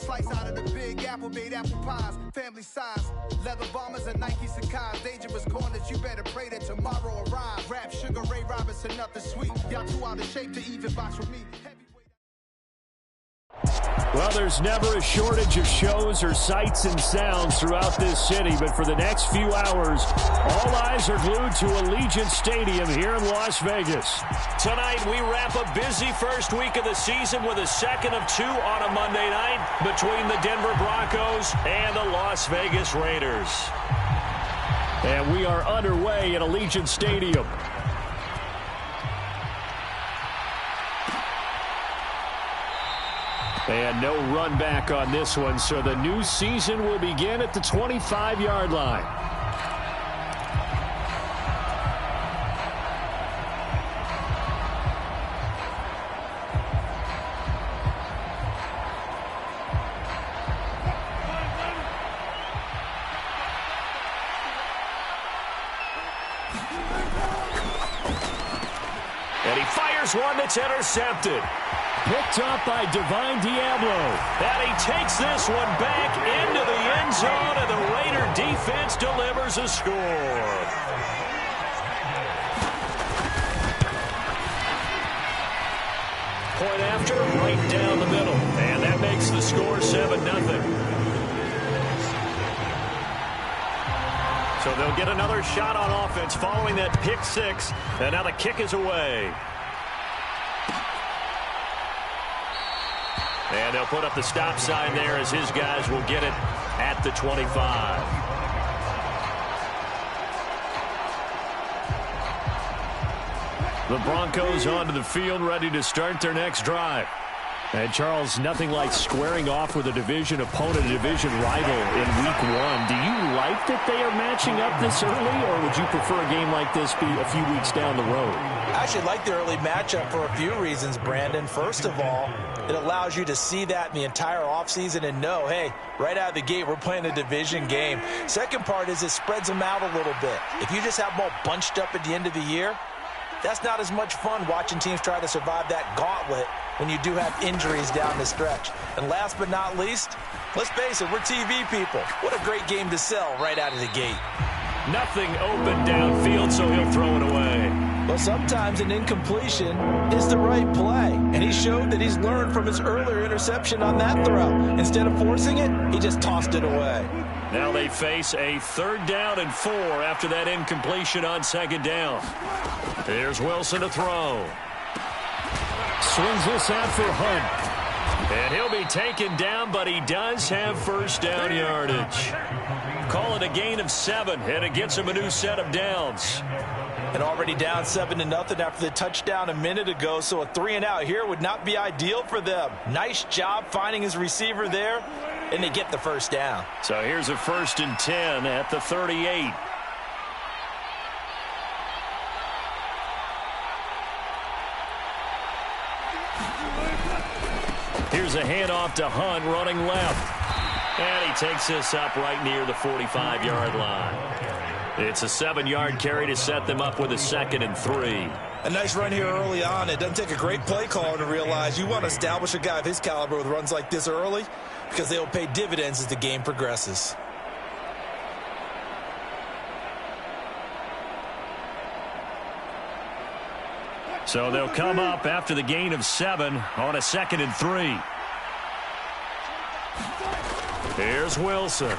Slice out of the big apple, made apple pies, family size. Leather bombers and Nike Sacai's. Dangerous corners, you better pray that tomorrow arrives. Rap, Sugar Ray Robinson, nothing sweet. Y'all too out of shape to even box with me. Well, there's never a shortage of shows or sights and sounds throughout this city, but for the next few hours, all eyes are glued to Allegiant Stadium here in Las Vegas. Tonight, we wrap a busy first week of the season with a second of two on a Monday night between the Denver Broncos and the Las Vegas Raiders. And we are underway at Allegiant Stadium. And no run back on this one, so the new season will begin at the 25-yard line. And he fires one that's intercepted. Picked up by Divine Diablo. And he takes this one back into the end zone, and the Raider defense delivers a score. Point after, right down the middle. And that makes the score 7-0. So they'll get another shot on offense following that pick six. And now the kick is away. And they'll put up the stop sign there as his guys will get it at the 25. The Broncos onto the field, ready to start their next drive. And, Charles, nothing like squaring off with a division opponent, a division rival in Week 1. Do you like that they are matching up this early, or would you prefer a game like this be a few weeks down the road? I actually like the early matchup for a few reasons, Brandon. First of all, it allows you to see that in the entire offseason and know, hey, right out of the gate, we're playing a division game. Second part is it spreads them out a little bit. If you just have them all bunched up at the end of the year, that's not as much fun watching teams try to survive that gauntlet when you do have injuries down the stretch. And last but not least, let's face it, we're TV people. What a great game to sell right out of the gate. Nothing open downfield, so he'll throw it away. Well, sometimes an incompletion is the right play. And he showed that he's learned from his earlier interception on that throw. Instead of forcing it, he just tossed it away. Now they face a 3rd down and 4 after that incompletion on 2nd down. Here's Wilson to throw. Swings this out for Hunt. And he'll be taken down, but he does have first down yardage. Call it a gain of 7, and it gets him a new set of downs. And already down 7-0 after the touchdown a minute ago, so a 3-and-out here would not be ideal for them. Nice job finding his receiver there, and they get the first down. So here's a 1st and 10 at the 38. Here's a handoff to Hunt running left. And he takes this up right near the 45-yard line. It's a 7-yard carry to set them up with a 2nd and 3. A nice run here early on. It doesn't take a great play caller to realize you want to establish a guy of his caliber with runs like this early because they will pay dividends as the game progresses. So they'll come up after the gain of 7 on a 2nd and 3. Here's Wilson.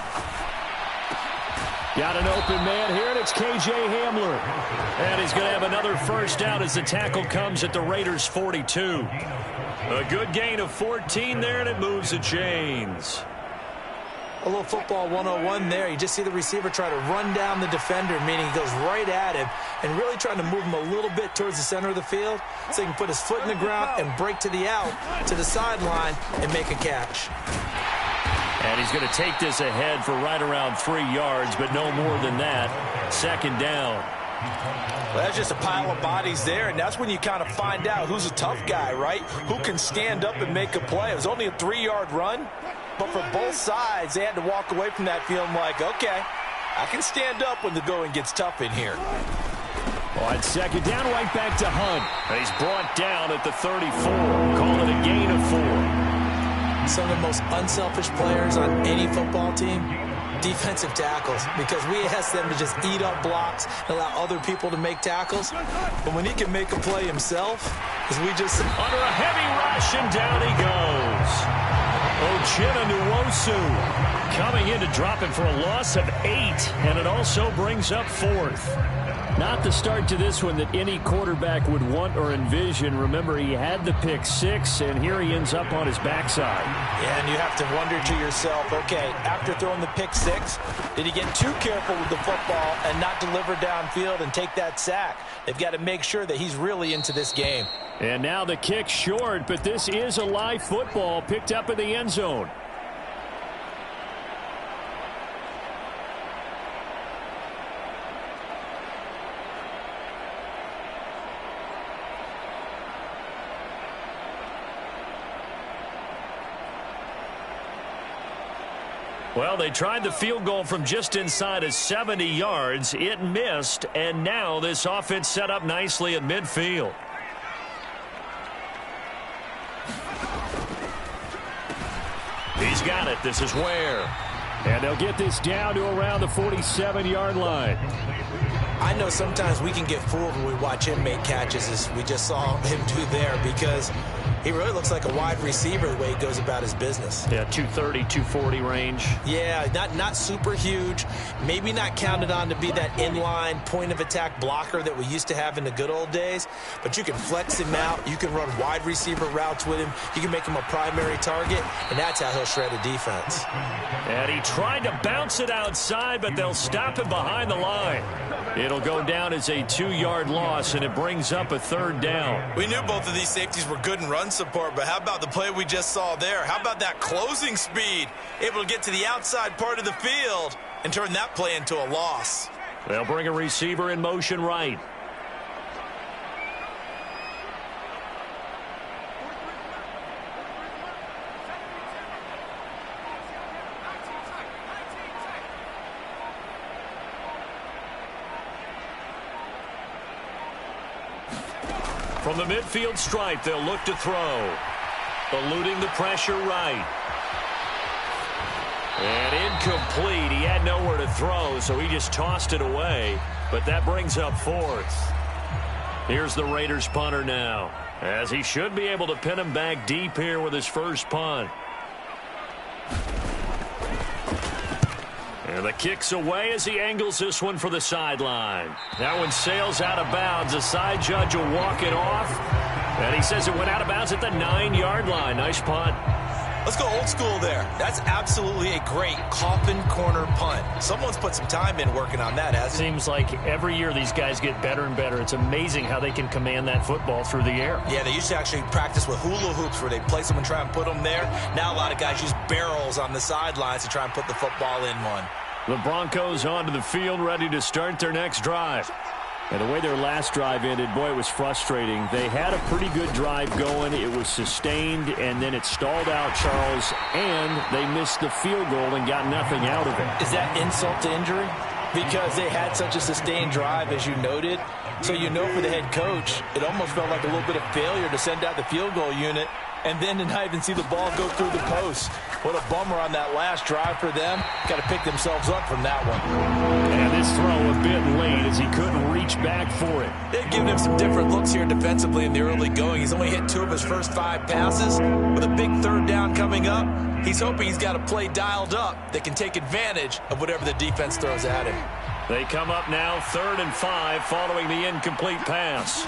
Got an open man here, and it's K.J. Hamler. And he's going to have another first down as the tackle comes at the Raiders' 42. A good gain of 14 there, and it moves the chains. A little football 101 there. You just see the receiver try to run down the defender, meaning he goes right at him and really trying to move him a little bit towards the center of the field so he can put his foot in the ground and break to the out, to the sideline, and make a catch. And he's going to take this ahead for right around 3 yards, but no more than that. 2nd down. Well, that's just a pile of bodies there, and that's when you kind of find out who's a tough guy, right? Who can stand up and make a play. It was only a 3-yard run, but for both sides, they had to walk away from that feeling like, okay, I can stand up when the going gets tough in here. On 2nd down, right back to Hunt. And he's brought down at the 34. Call it a gain of 4. some of the most unselfish players on any football team? Defensive tackles, because we ask them to just eat up blocks and allow other people to make tackles. But when he can make a play himself, as we just... Under a heavy rush, and down he goes. Uchenna Nwosu coming in to drop him for a loss of 8, and it also brings up 4th. Not the start to this one that any quarterback would want or envision. Remember, he had the pick 6, and here he ends up on his backside. Yeah, and you have to wonder to yourself, okay, after throwing the pick 6, did he get too careful with the football and not deliver downfield and take that sack? They've got to make sure that he's really into this game. And now the kick short, but this is a live football picked up in the end zone. Well, they tried the field goal from just inside of 70 yards. It missed, and now this offense set up nicely at midfield. He's got it. This is Ware. And they'll get this down to around the 47-yard line. I know sometimes we can get fooled when we watch him make catches, as we just saw him do there, because he really looks like a wide receiver the way he goes about his business. Yeah, 230, 240 range. Yeah, not super huge. Maybe not counted on to be that inline point-of-attack blocker that we used to have in the good old days, but you can flex him out. You can run wide receiver routes with him. You can make him a primary target, and that's how he'll shred a defense. And he tried to bounce it outside, but they'll stop him behind the line. It'll go down as a 2-yard loss, and it brings up a 3rd down. We knew both of these safeties were good in run support, but how about the play we just saw there? How about that closing speed? Able to get to the outside part of the field and turn that play into a loss. They'll bring a receiver in motion right. From the midfield stripe, they'll look to throw. Eluding the pressure right. And incomplete. He had nowhere to throw, so he just tossed it away. But that brings up 4th. Here's the Raiders punter now, as he should be able to pin him back deep here with his first punt. And the kick's away as he angles this one for the sideline. That one sails out of bounds. The side judge will walk it off. And he says it went out of bounds at the 9-yard line. Nice punt. Let's go old school there. That's absolutely a great coffin corner punt. Someone's put some time in working on that, hasn't it? Seems like every year these guys get better and better. It's amazing how they can command that football through the air. Yeah, they used to actually practice with hula hoops where they place them and try and put them there. Now a lot of guys use barrels on the sidelines to try and put the football in one. The Broncos onto the field, ready to start their next drive. And the way their last drive ended, boy, it was frustrating. They had a pretty good drive going. It was sustained, and then it stalled out, Charles, and they missed the field goal and got nothing out of it. Is that insult to injury? Because they had such a sustained drive, as you noted. So you know for the head coach, it almost felt like a little bit of failure to send out the field goal unit and then to not even see the ball go through the post. What a bummer on that last drive for them. Got to pick themselves up from that one. And this throw a bit late as he couldn't reach back for it. They've given him some different looks here defensively in the early going. He's only hit 2 of his first 5 passes. With a big 3rd down coming up, he's hoping he's got a play dialed up that can take advantage of whatever the defense throws at him. They come up now 3rd and 5 following the incomplete pass.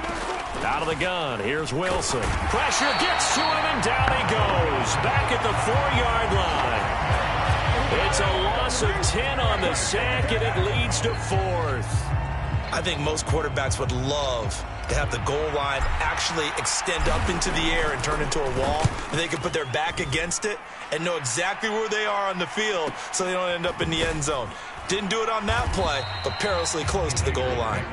Out of the gun, here's Wilson. Pressure gets to him, and down he goes. Back at the 4-yard line. It's a loss of 10 on the sack, and it leads to 4th. I think most quarterbacks would love to have the goal line actually extend up into the air and turn into a wall, and they can put their back against it and know exactly where they are on the field so they don't end up in the end zone. Didn't do it on that play, but perilously close to the goal line.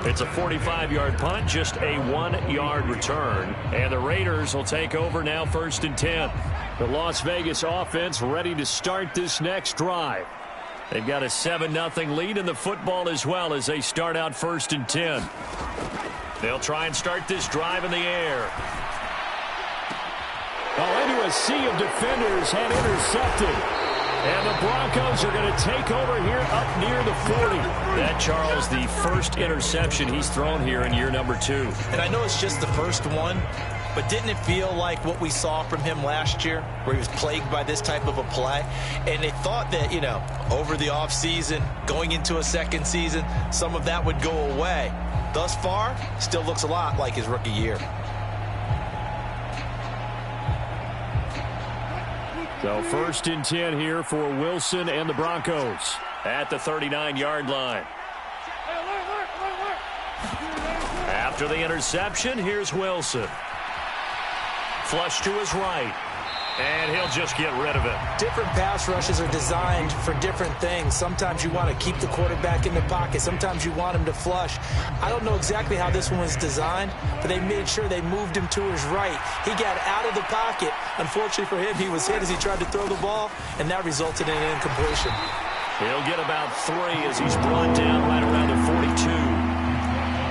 It's a 45-yard punt, just a 1-yard return. And the Raiders will take over now 1st and 10. The Las Vegas offense ready to start this next drive. They've got a 7-0 lead in the football as well as they start out 1st and 10. They'll try and start this drive in the air. Oh, into a sea of defenders had intercepted. And the Broncos are going to take over here up near the 40. That, Charles, the first interception he's thrown here in year number 2. And I know it's just the first one, but didn't it feel like what we saw from him last year, where he was plagued by this type of a play? And they thought that, you know, over the offseason, going into a second season, some of that would go away. Thus far, still looks a lot like his rookie year. So 1st and 10 here for Wilson and the Broncos. At the 39-yard line. After the interception, here's Wilson. Flush to his right. And he'll just get rid of it. Different pass rushes are designed for different things. Sometimes you want to keep the quarterback in the pocket. Sometimes you want him to flush. I don't know exactly how this one was designed, but they made sure they moved him to his right. He got out of the pocket. Unfortunately for him, he was hit as he tried to throw the ball, and that resulted in an incompletion. He'll get about 3 as he's brought down right around the 42.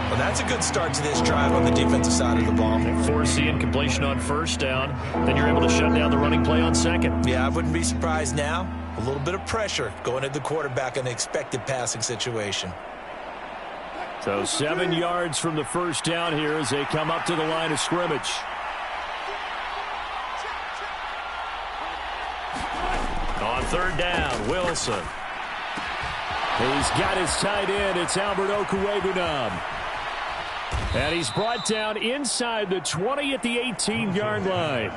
Well, that's a good start to this drive on the defensive side of the ball. They force the incompletion on 1st down. Then you're able to shut down the running play on 2nd. Yeah, I wouldn't be surprised now. A little bit of pressure going at the quarterback in the expected passing situation. So 7 yards from the 1st down here as they come up to the line of scrimmage. On 3rd down, Wilson. He's got his tight end. It's Wk1. And he's brought down inside the 20 at the 18-yard line.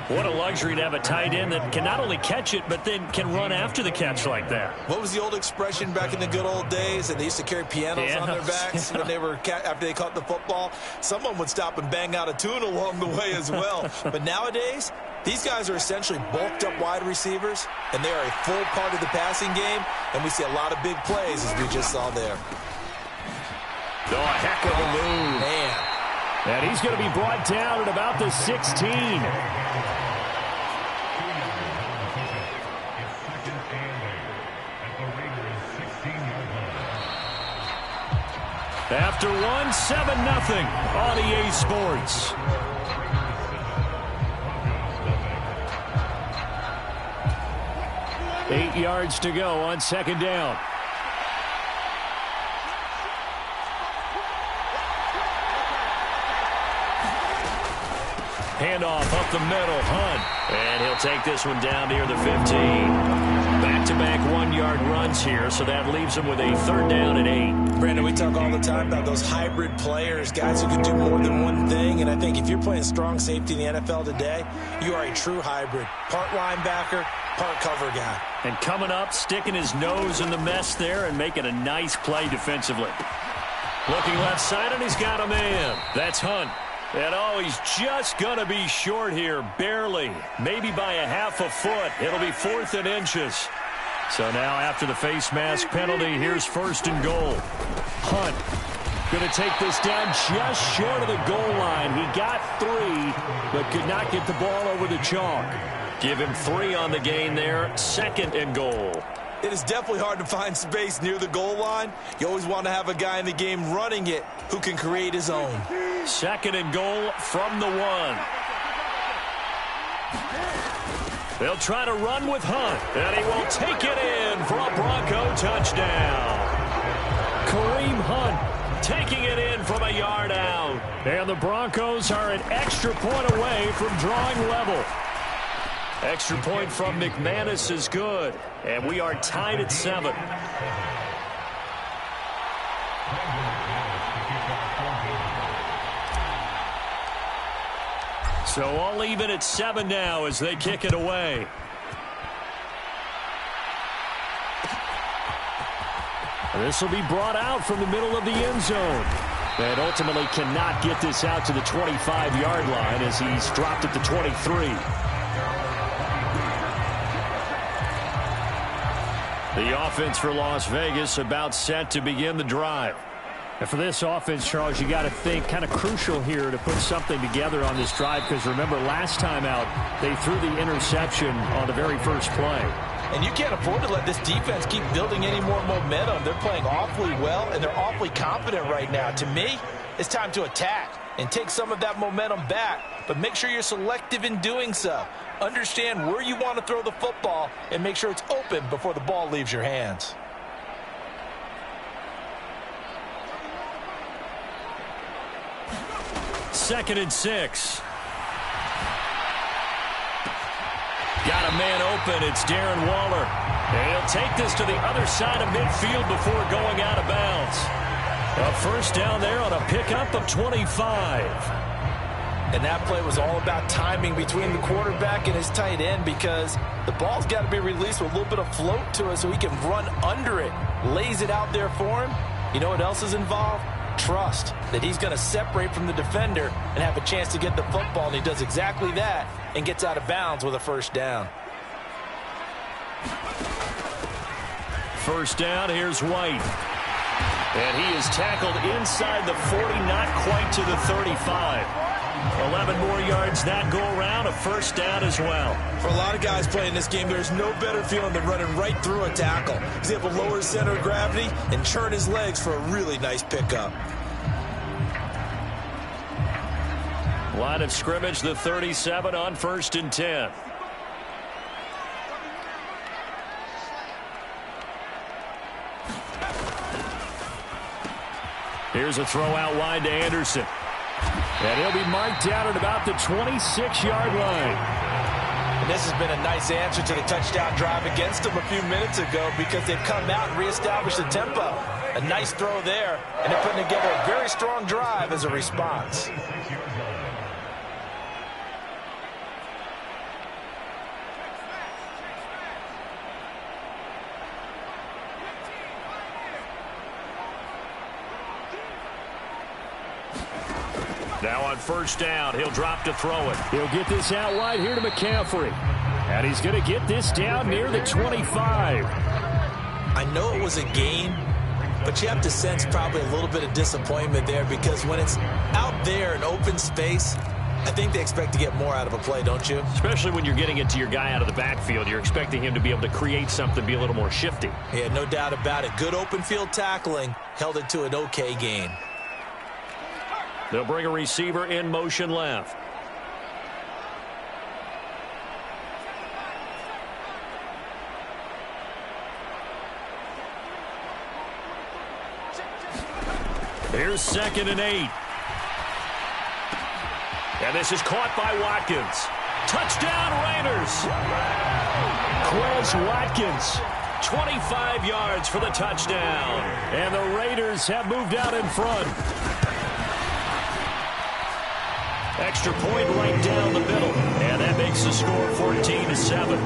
What a luxury to have a tight end that can not only catch it, but then can run after the catch like that. What was the old expression back in the good old days? And they used to carry pianos on their backs when they were after they caught the football. Someone would stop and bang out a tune along the way as well. But nowadays, these guys are essentially bulked up wide receivers, and they are a full part of the passing game. And we see a lot of big plays, as we just saw there. Oh, a heck of a move. Man. And he's going to be brought down at about the 16. After 1, 7-0 on EA Sports. Eight yards to go on 2nd down. Handoff up the middle, Hunt. And he'll take this one down near the 15. Back-to-back 1-yard runs here, so that leaves him with a 3rd down and 8. Brandon, we talk all the time about those hybrid players, guys who can do more than one thing. And I think if you're playing strong safety in the NFL today, you are a true hybrid. Part linebacker, part cover guy. And coming up, sticking his nose in the mess there and making a nice play defensively. Looking left side, and he's got a man. That's Hunt. And, oh, he's just going to be short here, barely, maybe by a half a foot. It'll be 4th and inches. So now after the face mask penalty, here's 1st and goal. Hunt going to take this down just short of the goal line. He got 3, but could not get the ball over the chalk. Give him 3 on the gain there, 2nd and goal. It is definitely hard to find space near the goal line. You always want to have a guy in the game running it who can create his own. 2nd and goal from the 1. They'll try to run with Hunt, and he will take it in for a Bronco touchdown. Kareem Hunt taking it in from a yard out. And the Broncos are an extra point away from drawing level. Extra point from McManus is good, and we are tied at 7. So all even at 7 now as they kick it away. This will be brought out from the middle of the end zone. And ultimately cannot get this out to the 25-yard line as he's dropped at the 23. The offense for Las Vegas about set to begin the drive. And for this offense, Charles, you got to think kind of crucial here to put something together on this drive because remember last time out they threw the interception on the very first play. And you can't afford to let this defense keep building any more momentum. They're playing awfully well and they're awfully confident right now. To me, it's time to attack. and take some of that momentum back, but make sure you're selective in doing so. Understand where you want to throw the football and make sure it's open before the ball leaves your hands. Second and 6. Got a man open. It's Darren Waller. And he'll take this to the other side of midfield before going out of bounds. A first down there on a pickup of 25. And that play was all about timing between the quarterback and his tight end, because the ball's got to be released with a little bit of float to it so he can run under it. Lays it out there for him. You know what else is involved? Trust that he's going to separate from the defender and have a chance to get the football, and he does exactly that and gets out of bounds with a first down. First down, here's White. And he is tackled inside the 40, not quite to the 35. 11 more yards that go around, a first down as well. For a lot of guys playing this game, there's no better feeling than running right through a tackle. He's able to lower his center of gravity and churn his legs for a really nice pickup. Line of scrimmage, the 37 on 1st and 10. Here's a throw out wide to Anderson. And he'll be marked down at about the 26-yard line. And this has been a nice answer to the touchdown drive against them a few minutes ago, because they've come out and reestablished the tempo. A nice throw there, and they're putting together a very strong drive as a response. Now on first down, he'll drop to throw it. He'll get this out wide here to McCaffrey. And he's going to get this down near the 25. I know it was a gain, but you have to sense probably a little bit of disappointment there, because when it's out there in open space, I think they expect to get more out of a play, don't you? Especially when you're getting it to your guy out of the backfield. You're expecting him to be able to create something, be a little more shifty. Yeah, no doubt about it. Good open field tackling held it to an okay gain. They'll bring a receiver in motion left. Here's 2nd and 8. And this is caught by Watkins. Touchdown Raiders. Quez Watkins, 25 yards for the touchdown. And the Raiders have moved out in front. Extra point right down the middle. And that makes the score 14-7.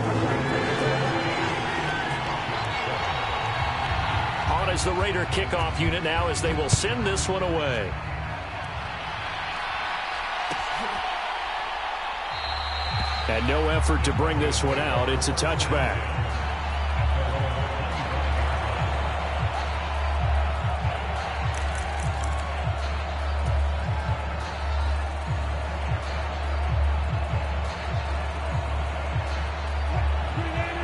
On is the Raider kickoff unit now, as they will send this one away. And no effort to bring this one out. It's a touchback.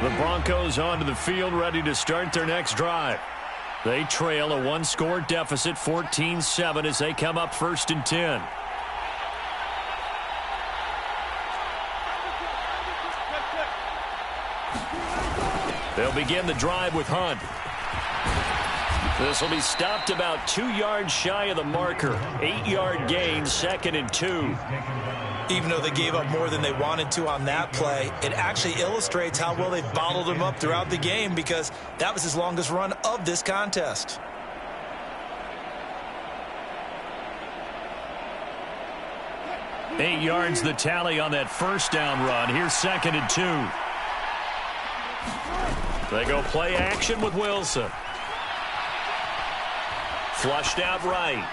The Broncos onto the field, ready to start their next drive. They trail a one-score deficit, 14-7, as they come up 1st and 10. They'll begin the drive with Hunt. This will be stopped about 2 yards shy of the marker. 8-yard gain, 2nd and 2. Even though they gave up more than they wanted to on that play, it actually illustrates how well they've bottled him up throughout the game, because that was his longest run of this contest. Eight yards the tally on that first down run. Here's 2nd and 2. They go play action with Wilson. Flushed out right.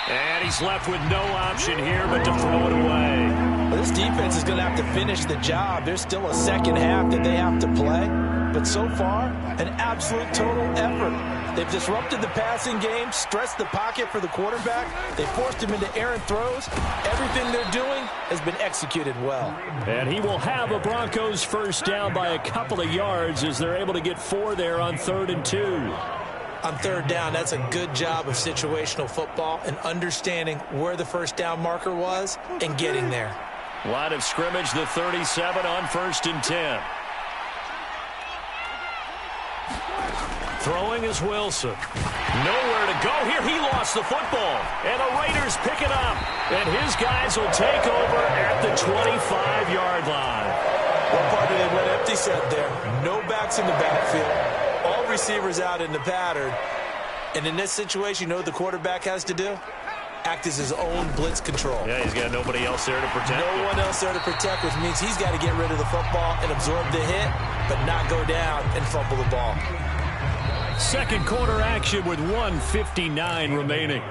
And he's left with no option here but to throw it away. Well, this defense is going to have to finish the job. There's still a second half that they have to play. But so far, an absolute total effort. They've disrupted the passing game, stressed the pocket for the quarterback. They forced him into errant throws. Everything they're doing has been executed well. And he will have a Broncos first down by a couple of yards, as they're able to get 4 there on 3rd and 2. On third down, that's a good job of situational football and understanding where the first down marker was and getting there. Line of scrimmage, the 37 on 1st and 10. Throwing is Wilson. Nowhere to go here. He lost the football. And the Raiders pick it up. And his guys will take over at the 25-yard line. What part did they went empty set there? No backs in the backfield. All receivers out in the pattern. And in this situation, you know what the quarterback has to do? Act as his own blitz control. Yeah, he's got nobody else there to protect. No one else there to protect, which means he's got to get rid of the football and absorb the hit, but not go down and fumble the ball. Second quarter action with 1:59 remaining.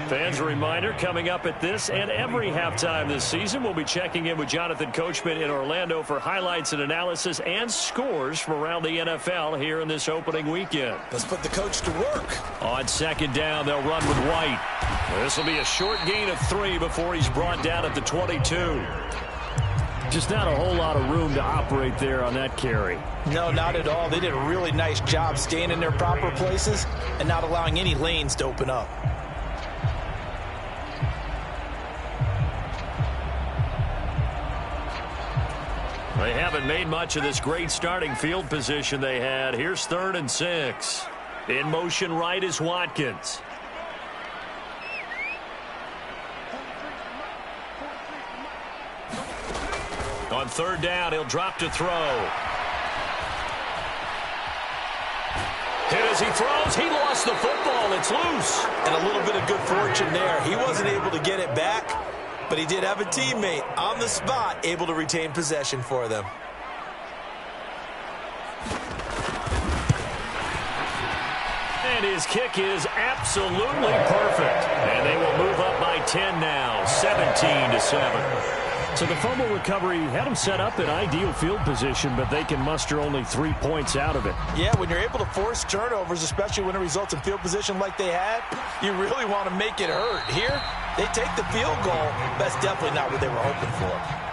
Fans, a reminder, coming up at this and every halftime this season, we'll be checking in with Jonathan Coachman in Orlando for highlights and analysis and scores from around the NFL here in this opening weekend. Let's put the coach to work. On second down, they'll run with White. This will be a short gain of 3 before he's brought down at the 22. Just not a whole lot of room to operate there on that carry. No, not at all. They did a really nice job staying in their proper places and not allowing any lanes to open up. They haven't made much of this great starting field position they had. Here's 3rd and 6. In motion right is Watkins. On 3rd down, he'll drop to throw. Hit as he throws. He lost the football. It's loose. And a little bit of good fortune there. He wasn't able to get it back, but he did have a teammate on the spot able to retain possession for them. And his kick is absolutely perfect. And they will move up by 10 now, 17-7. So the fumble recovery had them set up in ideal field position, but they can muster only 3 points out of it. Yeah, when you're able to force turnovers, especially when it results in field position like they had, you really want to make it hurt. Here, they take the field goal. That's definitely not what they were hoping for.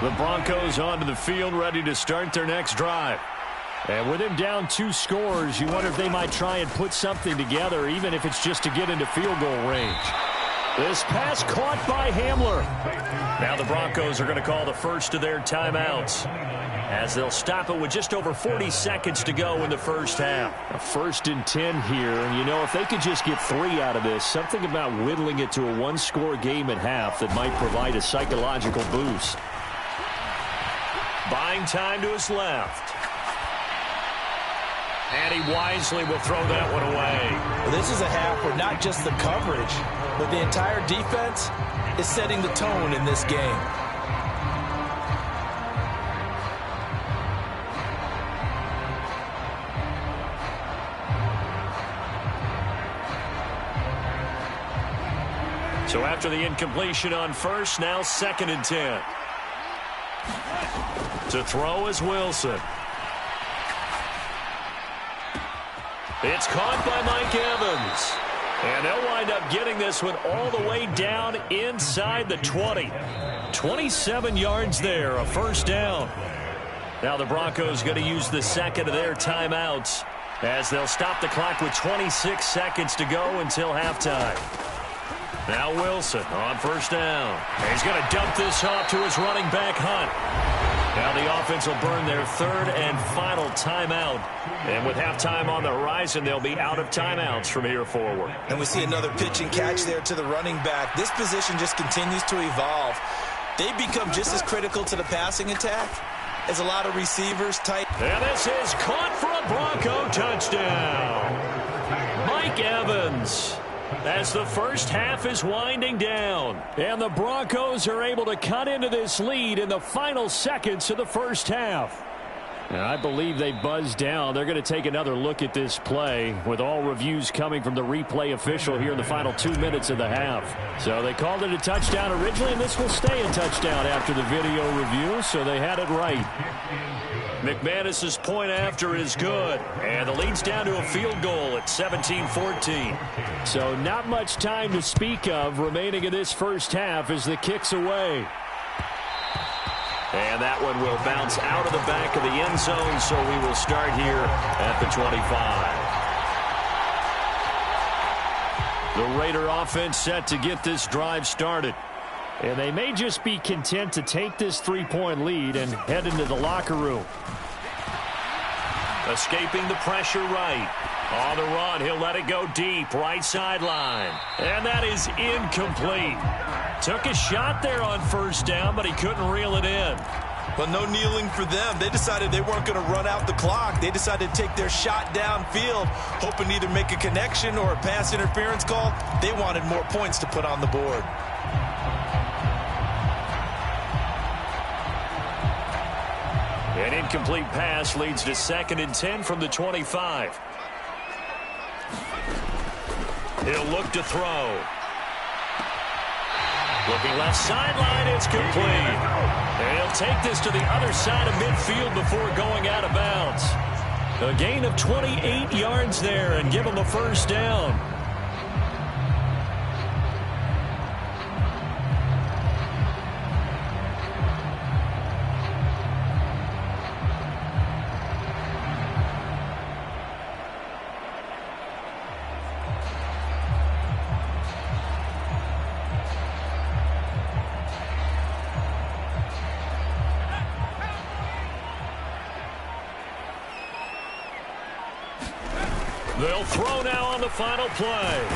The Broncos onto the field, ready to start their next drive. And with him down 2 scores, you wonder if they might try and put something together, even if it's just to get into field goal range. This pass caught by Hamler. Now the Broncos are going to call the first of their timeouts, as they'll stop it with just over 40 seconds to go in the first half. A 1st and 10 here, and you know, if they could just get 3 out of this, something about whittling it to a 1-score game at half that might provide a psychological boost. Buying time to his left. And he wisely will throw that one away. Well, this is a half where not just the coverage, but the entire defense is setting the tone in this game. So after the incompletion on first, now 2nd and 10. To throw is Wilson. It's caught by Mike Evans. And they'll wind up getting this one all the way down inside the 20. 27 yards there, a 1st down. Now the Broncos going to use the 2nd of their timeouts, as they'll stop the clock with 26 seconds to go until halftime. Now Wilson on 1st down. He's going to dump this off to his running back, Hunt. Now the offense will burn their 3rd and final timeout. And with halftime on the horizon, they'll be out of timeouts from here forward. And we see another pitch and catch there to the running back. This position just continues to evolve. They become just as critical to the passing attack as a lot of receivers tight. And this is caught for a Bronco touchdown. Mike Evans, as the first half is winding down. And the Broncos are able to cut into this lead in the final seconds of the first half. And I believe they buzzed down. They're going to take another look at this play with all reviews coming from the replay official here in the final 2 minutes of the half. So they called it a touchdown originally, and this will stay a touchdown after the video review, so they had it right. McManus's point after is good, and the lead's down to a field goal at 17-14. So not much time to speak of remaining in this first half as the kick's away. And that one will bounce out of the back of the end zone, so we will start here at the 25. The Raider offense set to get this drive started. And they may just be content to take this 3-point lead and head into the locker room. Escaping the pressure right. On the run, he'll let it go deep, right sideline. And that is incomplete. Took a shot there on first down, but he couldn't reel it in. Well, no kneeling for them. They decided they weren't going to run out the clock. They decided to take their shot downfield, hoping to either make a connection or a pass interference call. They wanted more points to put on the board. An incomplete pass leads to 2nd and 10 from the 25. He'll look to throw. Looking left sideline, it's complete. And he'll take this to the other side of midfield before going out of bounds. A gain of 28 yards there and give him a first down. They'll throw now on the final play.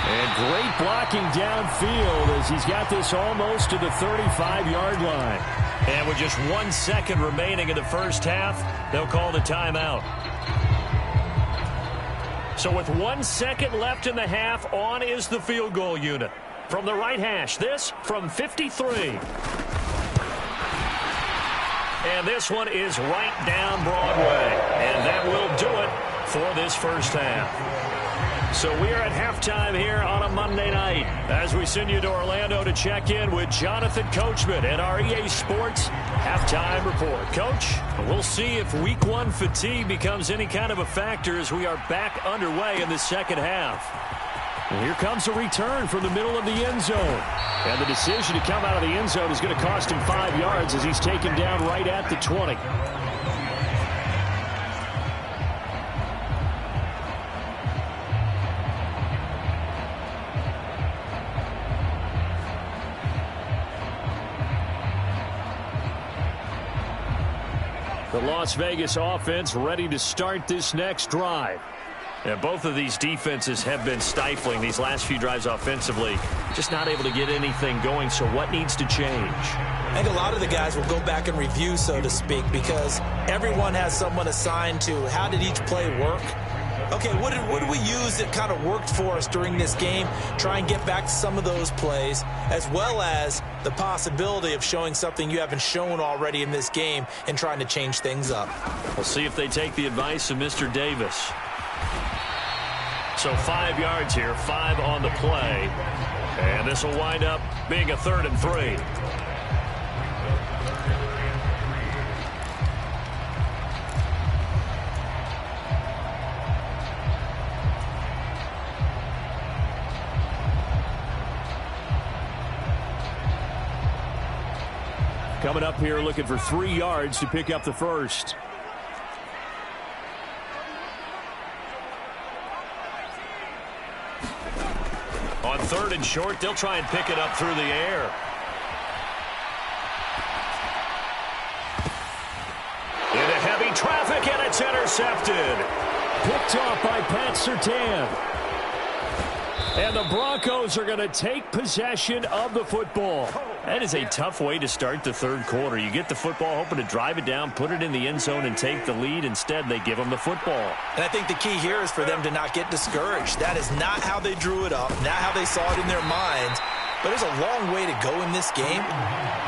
And great blocking downfield as he's got this almost to the 35-yard line. And with just 1 second remaining in the first half, they'll call the timeout. So with 1 second left in the half, on is the field goal unit. From the right hash, this from 53. And this one is right down Broadway. And that will do it for this first half. So we are at halftime here on a Monday night as we send you to Orlando to check in with Jonathan Coachman at our EA Sports Halftime Report. Coach, we'll see if Week 1 fatigue becomes any kind of a factor as we are back underway in the second half. And here comes a return from the middle of the end zone. And the decision to come out of the end zone is going to cost him 5 yards as he's taken down right at the 20. The Las Vegas offense ready to start this next drive. And both of these defenses have been stifling these last few drives offensively. Just not able to get anything going, so what needs to change? I think a lot of the guys will go back and review, so to speak, because everyone has someone assigned to how did each play work. Okay, what did we use that kind of worked for us during this game? Try and get back to some of those plays, as well as the possibility of showing something you haven't shown already in this game and trying to change things up. We'll see if they take the advice of Mr. Davis. So 5 yards here, 5 on the play. And this will wind up being a 3rd and 3. Coming up here looking for 3 yards to pick up the first. On 3rd and short, they'll try and pick it up through the air. Into heavy traffic, and it's intercepted. Picked off by Pat Surtain. And the Broncos are going to take possession of the football. That is a tough way to start the third quarter. You get the football, hoping to drive it down, put it in the end zone, and take the lead. Instead, they give them the football. And I think the key here is for them to not get discouraged. That is not how they drew it up, not how they saw it in their minds. but there's a long way to go in this game.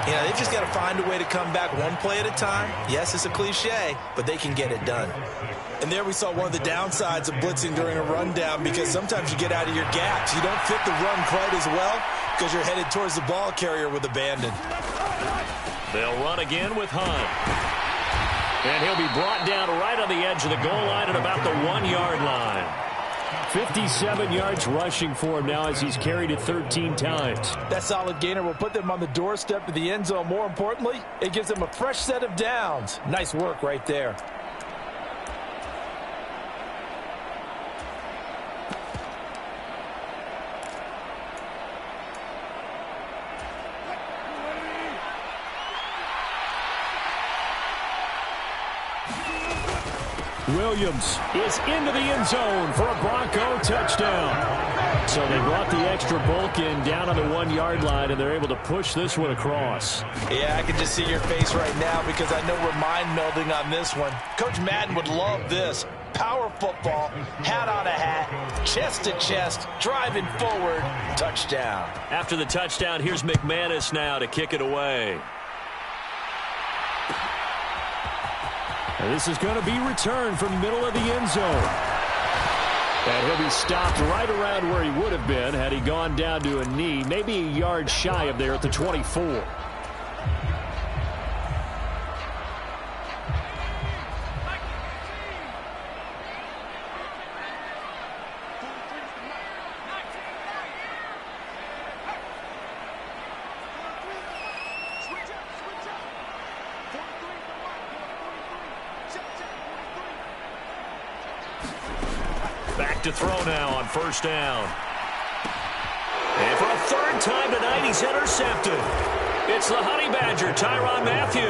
You know, they've just got to find a way to come back one play at a time. Yes, it's a cliche, but they can get it done. And there we saw one of the downsides of blitzing during a rundown, because sometimes you get out of your gaps. You don't fit the run quite as well because you're headed towards the ball carrier with abandon. They'll run again with Hunt. And he'll be brought down right on the edge of the goal line at about the 1-yard line. 57 yards rushing for him now as he's carried it 13 times. That solid gainer will put them on the doorstep of the end zone. More importantly, it gives them a fresh set of downs. Nice work right there. Williams is into the end zone for a Bronco touchdown. So they brought the extra bulk in down on the 1-yard line, and they're able to push this one across. Yeah, I can just see your face right now because I know we're mind-melding on this one. Coach Madden would love this. Power football, hat on a hat, chest to chest, driving forward, touchdown. After the touchdown, here's McManus now to kick it away. And this is going to be returned from the middle of the end zone. And he'll be stopped right around where he would have been had he gone down to a knee, maybe a yard shy of there at the 24. Back to throw now on first down. And for a third time tonight, he's intercepted. It's the Honey Badger, Tyrann Mathieu.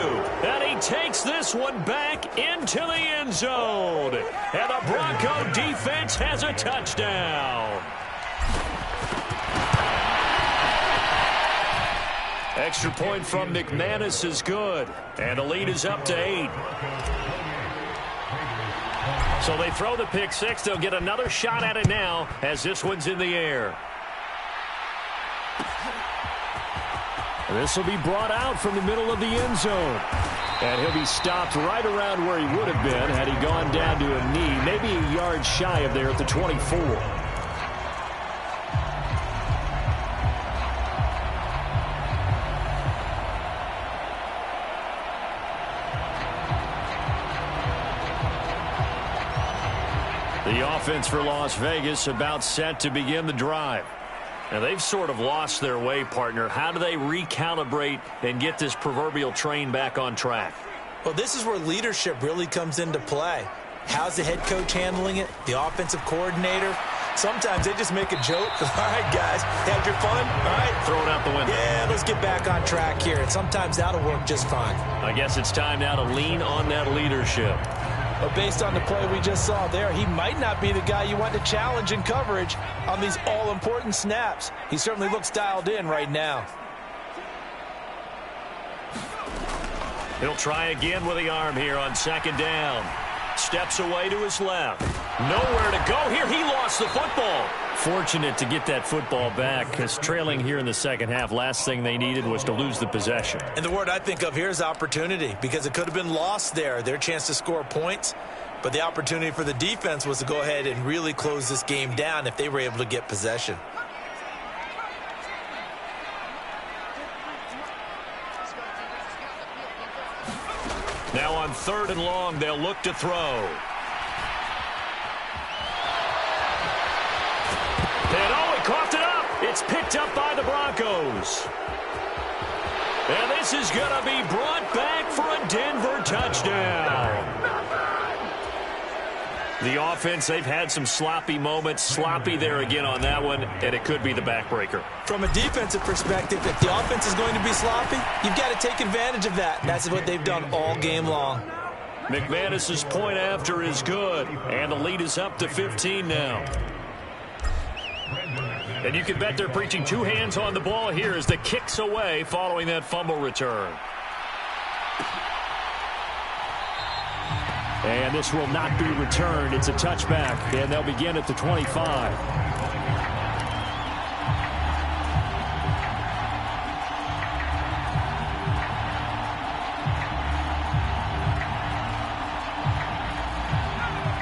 And he takes this one back into the end zone. And the Bronco defense has a touchdown. Extra point from McManus is good. And the lead is up to 8. So they throw the pick six. They'll get another shot at it now as this one's in the air. This will be brought out from the middle of the end zone. And he'll be stopped right around where he would have been had he gone down to a knee, maybe a yard shy of there at the 24. The offense for Las Vegas about set to begin the drive. Now, they've sort of lost their way, partner. How do they recalibrate and get this proverbial train back on track? Well, this is where leadership really comes into play. How's the head coach handling it? The offensive coordinator? Sometimes they just make a joke. All right, guys, had your fun? All right. Throw it out the window. Yeah, let's get back on track here. And sometimes that'll work just fine. I guess it's time now to lean on that leadership. But based on the play we just saw there, he might not be the guy you want to challenge in coverage on these all-important snaps. He certainly looks dialed in right now. He'll try again with the arm here on second down. Steps away to his left. Nowhere to go here. He lost the football. Fortunate to get that football back, because trailing here in the second half, last thing they needed was to lose the possession. And the word I think of here is opportunity, because it could have been lost there. Their chance to score points, but the opportunity for the defense was to go ahead and really close this game down if they were able to get possession. Now on third and long, they'll look to throw. And oh, he coughed it up. It's picked up by the Broncos. And this is going to be brought back for a Denver touchdown. The offense, they've had some sloppy moments. Sloppy there again on that one, and it could be the backbreaker. From a defensive perspective, if the offense is going to be sloppy, you've got to take advantage of that. And that's what they've done all game long. McManus's point after is good, and the lead is up to 15 now. And you can bet they're preaching two hands on the ball here as the kick's away following that fumble return. And this will not be returned. It's a touchback, and they'll begin at the 25.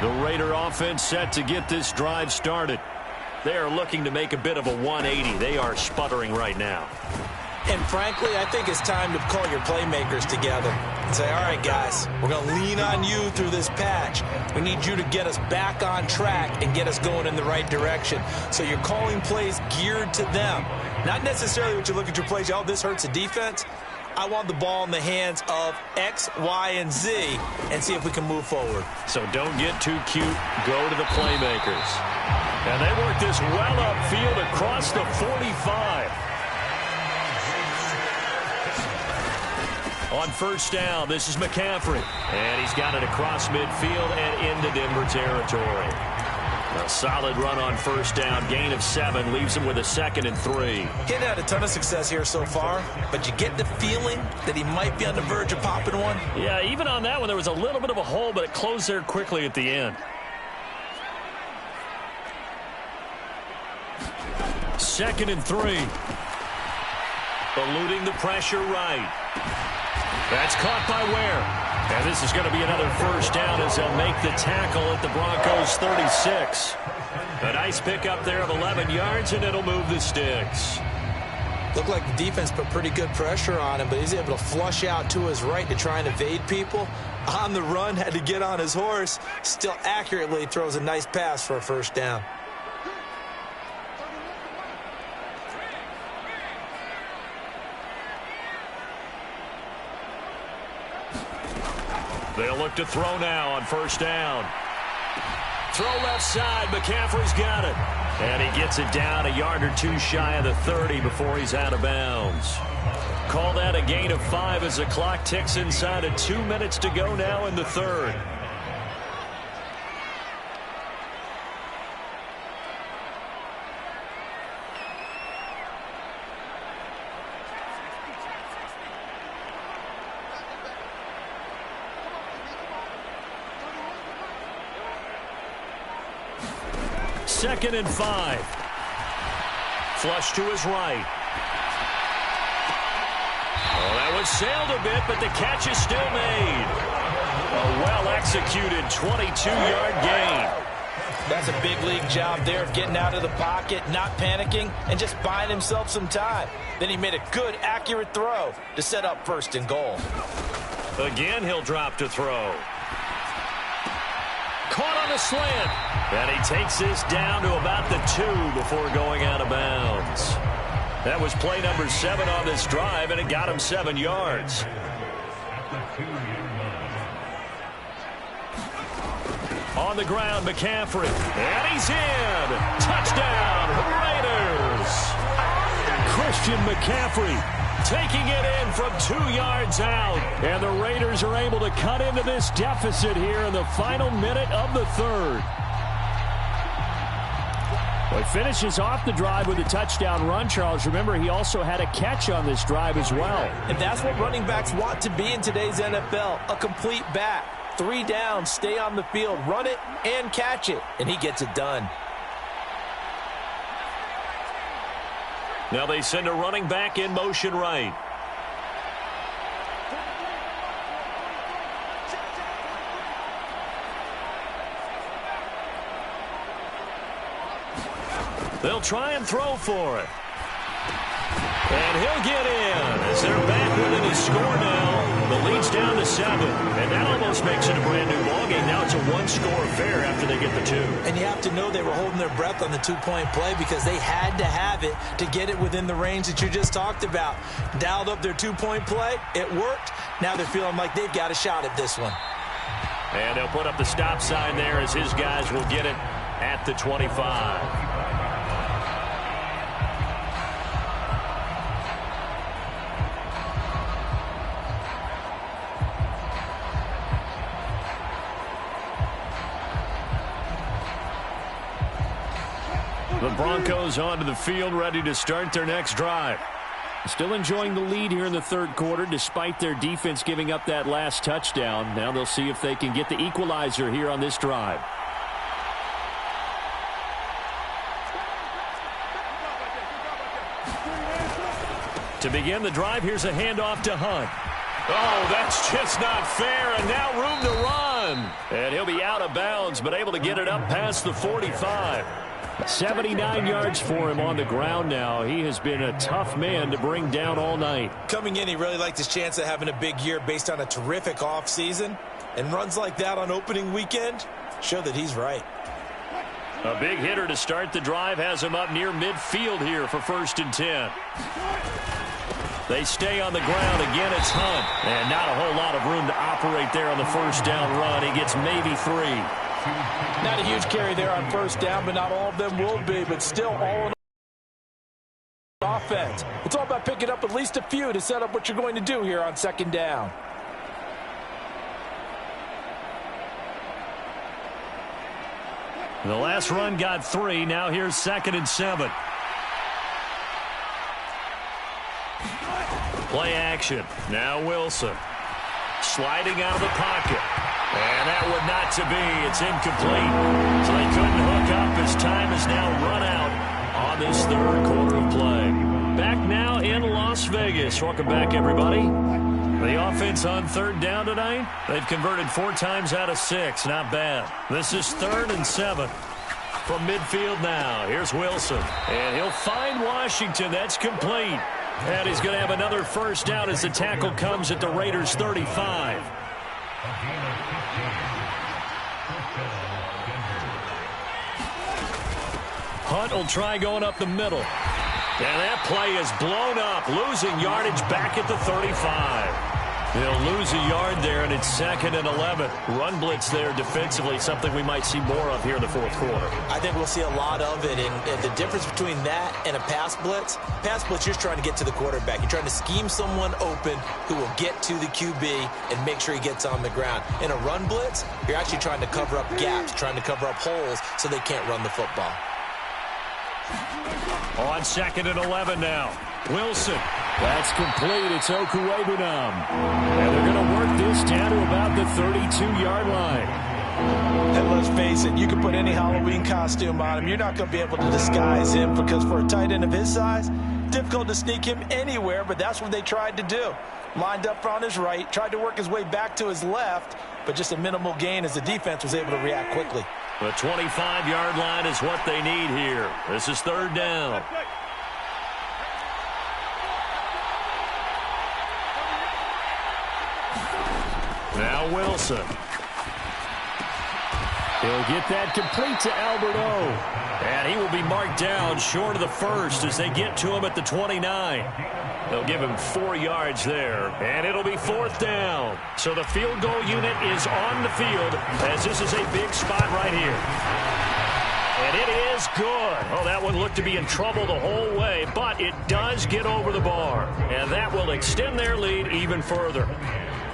The Raider offense set to get this drive started. They are looking to make a bit of a 180. They are sputtering right now. And frankly, I think it's time to call your playmakers together and say, all right, guys, we're going to lean on you through this patch. We need you to get us back on track and get us going in the right direction. So you're calling plays geared to them. Not necessarily what you look at your plays, oh, this hurts the defense. I want the ball in the hands of X, Y, and Z and see if we can move forward. So don't get too cute. Go to the playmakers. And they work this well upfield across the 45. On first down, this is McCaffrey. And he's got it across midfield and into Denver territory. A solid run on first down. Gain of 7 leaves him with a 2nd and 3. He hadn't had a ton of success here so far, but you get the feeling that he might be on the verge of popping one. Yeah, even on that one, there was a little bit of a hole, but it closed there quickly at the end. 2nd and 3. Eluding the pressure right. That's caught by Ware. And this is going to be another first down as they'll make the tackle at the Broncos' 36. A nice pickup there of 11 yards, and it'll move the sticks. Looked like the defense put pretty good pressure on him, but he's able to flush out to his right to try and evade people. On the run, had to get on his horse. Still accurately throws a nice pass for a first down. They'll look to throw now on first down. Throw left side. McCaffrey's got it. And he gets it down a yard or 2 shy of the 30 before he's out of bounds. Call that a gain of 5 as the clock ticks inside of 2 minutes to go now in the third. Second and 5. Flush to his right. Oh, that was sailed a bit, but the catch is still made. A well-executed 22-yard gain. That's a big league job there of getting out of the pocket, not panicking, and just buying himself some time. Then he made a good, accurate throw to set up first and goal. Again, he'll drop to throw. Caught on a slant. And he takes this down to about the 2 before going out of bounds. That was play number 7 on this drive, and it got him 7 yards. On the ground, McCaffrey. And he's in. Touchdown, Raiders. Christian McCaffrey taking it in from 2 yards out. And the Raiders are able to cut into this deficit here in the final minute of the third. Well, he finishes off the drive with a touchdown run, Charles. Remember, he also had a catch on this drive as well. And that's what running backs want to be in today's NFL, a complete back. 3 downs, stay on the field, run it, and catch it. And he gets it done. Now they send a running back in motion right. They'll try and throw for it. And he'll get in as they're back within his score now. The lead's down to 7. And that almost makes it a brand new ballgame. Now it's a 1-score affair after they get the 2. And you have to know they were holding their breath on the 2-point play because they had to have it to get it within the range that you just talked about. Dialed up their 2-point play. It worked. Now they're feeling like they've got a shot at this one. And they'll put up the stop sign there as his guys will get it at the 25. The Broncos onto the field, ready to start their next drive. Still enjoying the lead here in the third quarter, despite their defense giving up that last touchdown. Now they'll see if they can get the equalizer here on this drive. To begin the drive, here's a handoff to Hunt. Oh, that's just not fair, and now room to run. And he'll be out of bounds, but able to get it up past the 45. 79 yards for him on the ground now. He has been a tough man to bring down all night. Coming in, he really liked his chance of having a big year based on a terrific offseason. And runs like that on opening weekend show that he's right. A big hitter to start the drive has him up near midfield here for 1st and 10. They stay on the ground. Again, it's Hunt. And not a whole lot of room to operate there on the 1st down run. He gets maybe 3. Not a huge carry there on 1st down, but not all of them will be. But still all in offense. It's all about picking up at least a few to set up what you're going to do here on 2nd down. The last run got 3. Now here's 2nd and 7. Play action. Now Wilson. Sliding out of the pocket. And that would not to be. It's incomplete. So they couldn't hook up as time is now run out on this 3rd quarter of play. Back now in Las Vegas. Welcome back, everybody. The offense on 3rd down tonight. They've converted 4 times out of 6. Not bad. This is 3rd and 7. From midfield now. Here's Wilson. And he'll find Washington. That's complete. And he's going to have another 1st down as the tackle comes at the Raiders' 35. Hunt will try going up the middle. And that play is blown up. Losing yardage back at the 35. They'll lose a yard there, and it's 2nd and 11. Run blitz there defensively, something we might see more of here in the 4th quarter. I think we'll see a lot of it, and the difference between that and a pass blitz, you're just trying to get to the quarterback. You're trying to scheme someone open who will get to the QB and make sure he gets on the ground. In a run blitz, you're actually trying to cover up gaps, trying to cover up holes so they can't run the football. On 2nd and 11 now. Wilson. That's complete. It's Wk1. And they're going to work this down to about the 32-yard line. And let's face it, you can put any Halloween costume on him. You're not going to be able to disguise him because for a tight end of his size, difficult to sneak him anywhere, but that's what they tried to do. Lined up on his right, tried to work his way back to his left, but just a minimal gain as the defense was able to react quickly. The 25-yard line is what they need here. This is 3rd down. Now Wilson. He'll get that complete to Alberto. And he will be marked down short of the 1st as they get to him at the 29. They'll give him 4 yards there. And it'll be 4th down. So the field goal unit is on the field as this is a big spot right here. And it is good. Oh, that one looked to be in trouble the whole way, but it does get over the bar. And that will extend their lead even further.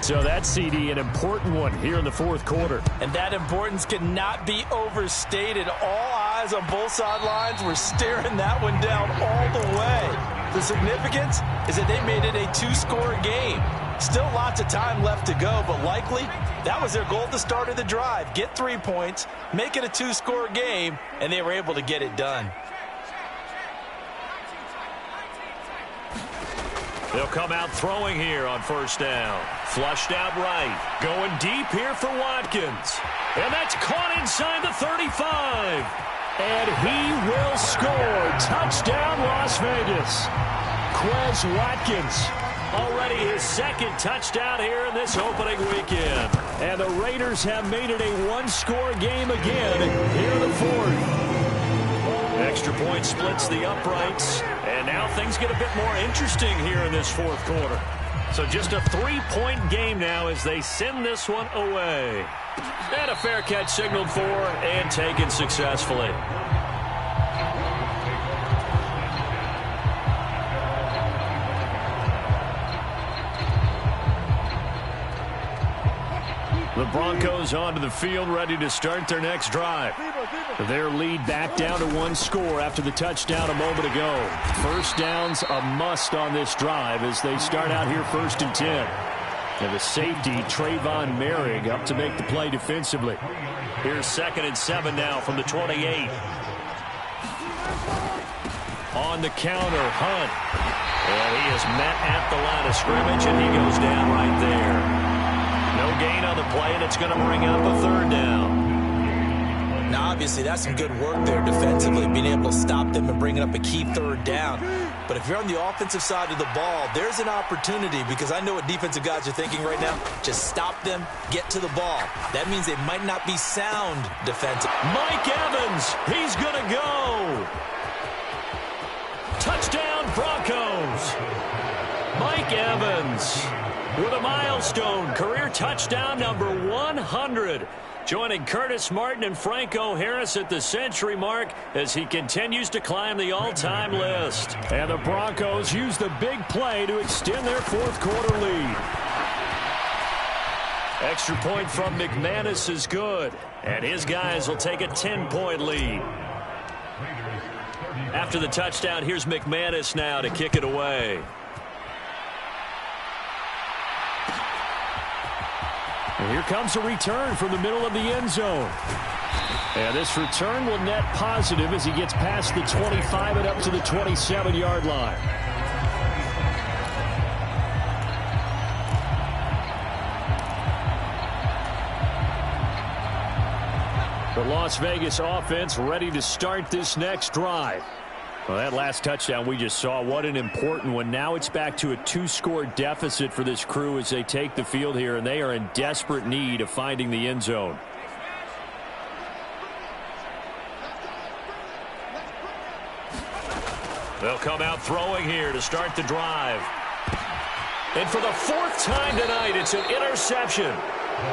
So that's, CD, an important one here in the 4th quarter. And that importance cannot be overstated. All eyes on both sidelines were staring that one down all the way. The significance is that they made it a 2-score game. Still lots of time left to go, but likely that was their goal at the start of the drive. Get 3 points, make it a 2-score game, and they were able to get it done. They'll come out throwing here on 1st down. Flushed out right. Going deep here for Watkins. And that's caught inside the 35. And he will score. Touchdown, Las Vegas. Quez Watkins. Already his 2nd touchdown here in this opening weekend. And the Raiders have made it a 1-score game again here in the 4th. Extra point splits the uprights. And now things get a bit more interesting here in this 4th quarter. So just a 3-point game now as they send this one away. And a fair catch signaled for and taken successfully. The Broncos onto the field, ready to start their next drive. Their lead back down to 1 score after the touchdown a moment ago. 1st down's a must on this drive as they start out here 1st and 10. And the safety, Trayvon Merrick, up to make the play defensively. Here's 2nd and 7 now from the 28. On the counter, Hunt. And he is met at the line of scrimmage, and he goes down right there. No gain on the play, and it's going to bring up a third down. Now, obviously, that's some good work there defensively, being able to stop them and bringing up a key third down. But if you're on the offensive side of the ball, there's an opportunity, because I know what defensive guys are thinking right now. Just stop them, get to the ball. That means they might not be sound defensive. Mike Evans, he's going to go. Touchdown, Broncos. Mike Evans with a milestone career touchdown number 100. Joining Curtis Martin and Franco Harris at the century mark as he continues to climb the all-time list. And the Broncos use the big play to extend their fourth quarter lead. Extra point from McManus is good, and his guys will take a 10-point lead. After the touchdown, here's McManus now to kick it away. And here comes a return from the middle of the end zone. And this return will net positive as he gets past the 25 and up to the 27-yard line. The Las Vegas offense ready to start this next drive. Well, that last touchdown we just saw, what an important one. Now it's back to a 2-score deficit for this crew as they take the field here, and they are in desperate need of finding the end zone. They'll come out throwing here to start the drive. And for the fourth time tonight, it's an interception.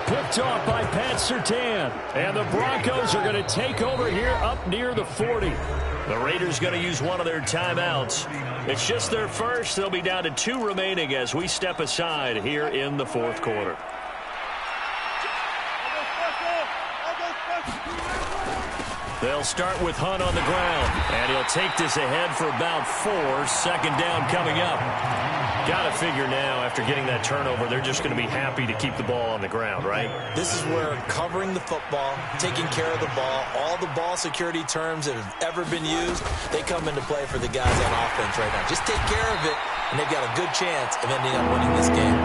Picked off by Pat Surtain. And the Broncos are going to take over here up near the 40. The Raiders going to use one of their timeouts. It's just their first. They'll be down to 2 remaining as we step aside here in the fourth quarter. They'll start with Hunt on the ground, and he'll take this ahead for about 4. Second down coming up. Got to figure now, after getting that turnover, they're just going to be happy to keep the ball on the ground, right? This is where covering the football, taking care of the ball, all the ball security terms that have ever been used, they come into play for the guys on offense right now. Just take care of it, and they've got a good chance of ending up winning this game.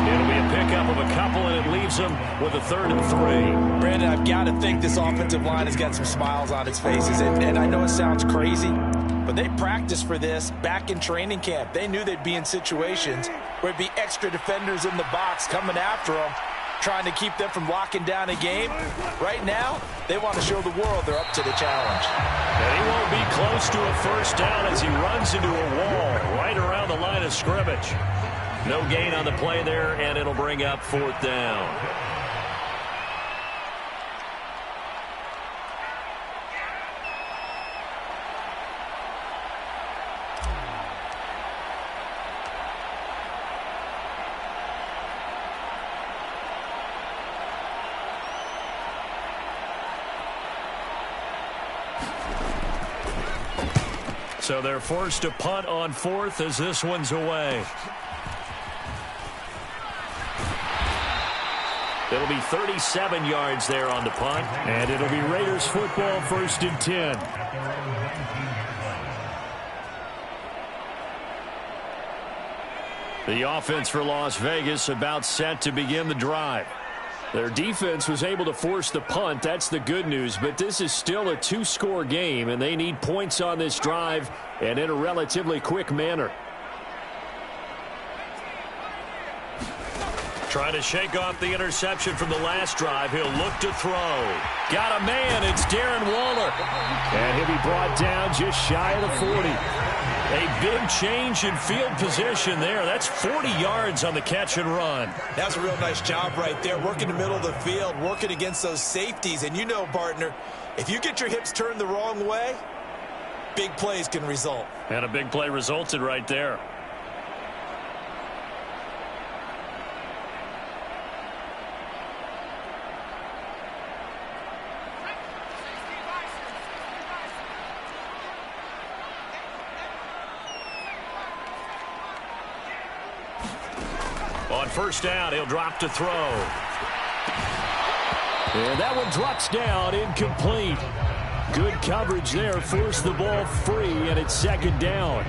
It'll be a pickup of a couple, and it leaves them with a 3rd and 3. Brandon, I've got to think this offensive line has got some smiles on its faces, and I know it sounds crazy, but they practiced for this back in training camp. They knew they'd be in situations where it'd be extra defenders in the box coming after them, trying to keep them from locking down a game. Right now, they want to show the world they're up to the challenge. And he won't be close to a first down as he runs into a wall right around the line of scrimmage. No gain on the play there, and it'll bring up 4th down. So they're forced to punt on 4th as this one's away. It'll be 37 yards there on the punt. And it'll be Raiders football, 1st and 10. The offense for Las Vegas about set to begin the drive. Their defense was able to force the punt. That's the good news. But this is still a 2-score game, and they need points on this drive and in a relatively quick manner. Trying to shake off the interception from the last drive. He'll look to throw. Got a man. It's Darren Waller. And he'll be brought down just shy of the 40. A big change in field position there. That's 40 yards on the catch and run. That's a real nice job right there. Working the middle of the field, working against those safeties. And you know, partner, if you get your hips turned the wrong way, big plays can result. And a big play resulted right there. On first down, he'll drop to throw. And that one drops down, incomplete. Good coverage there, forced the ball free, and it's 2nd down.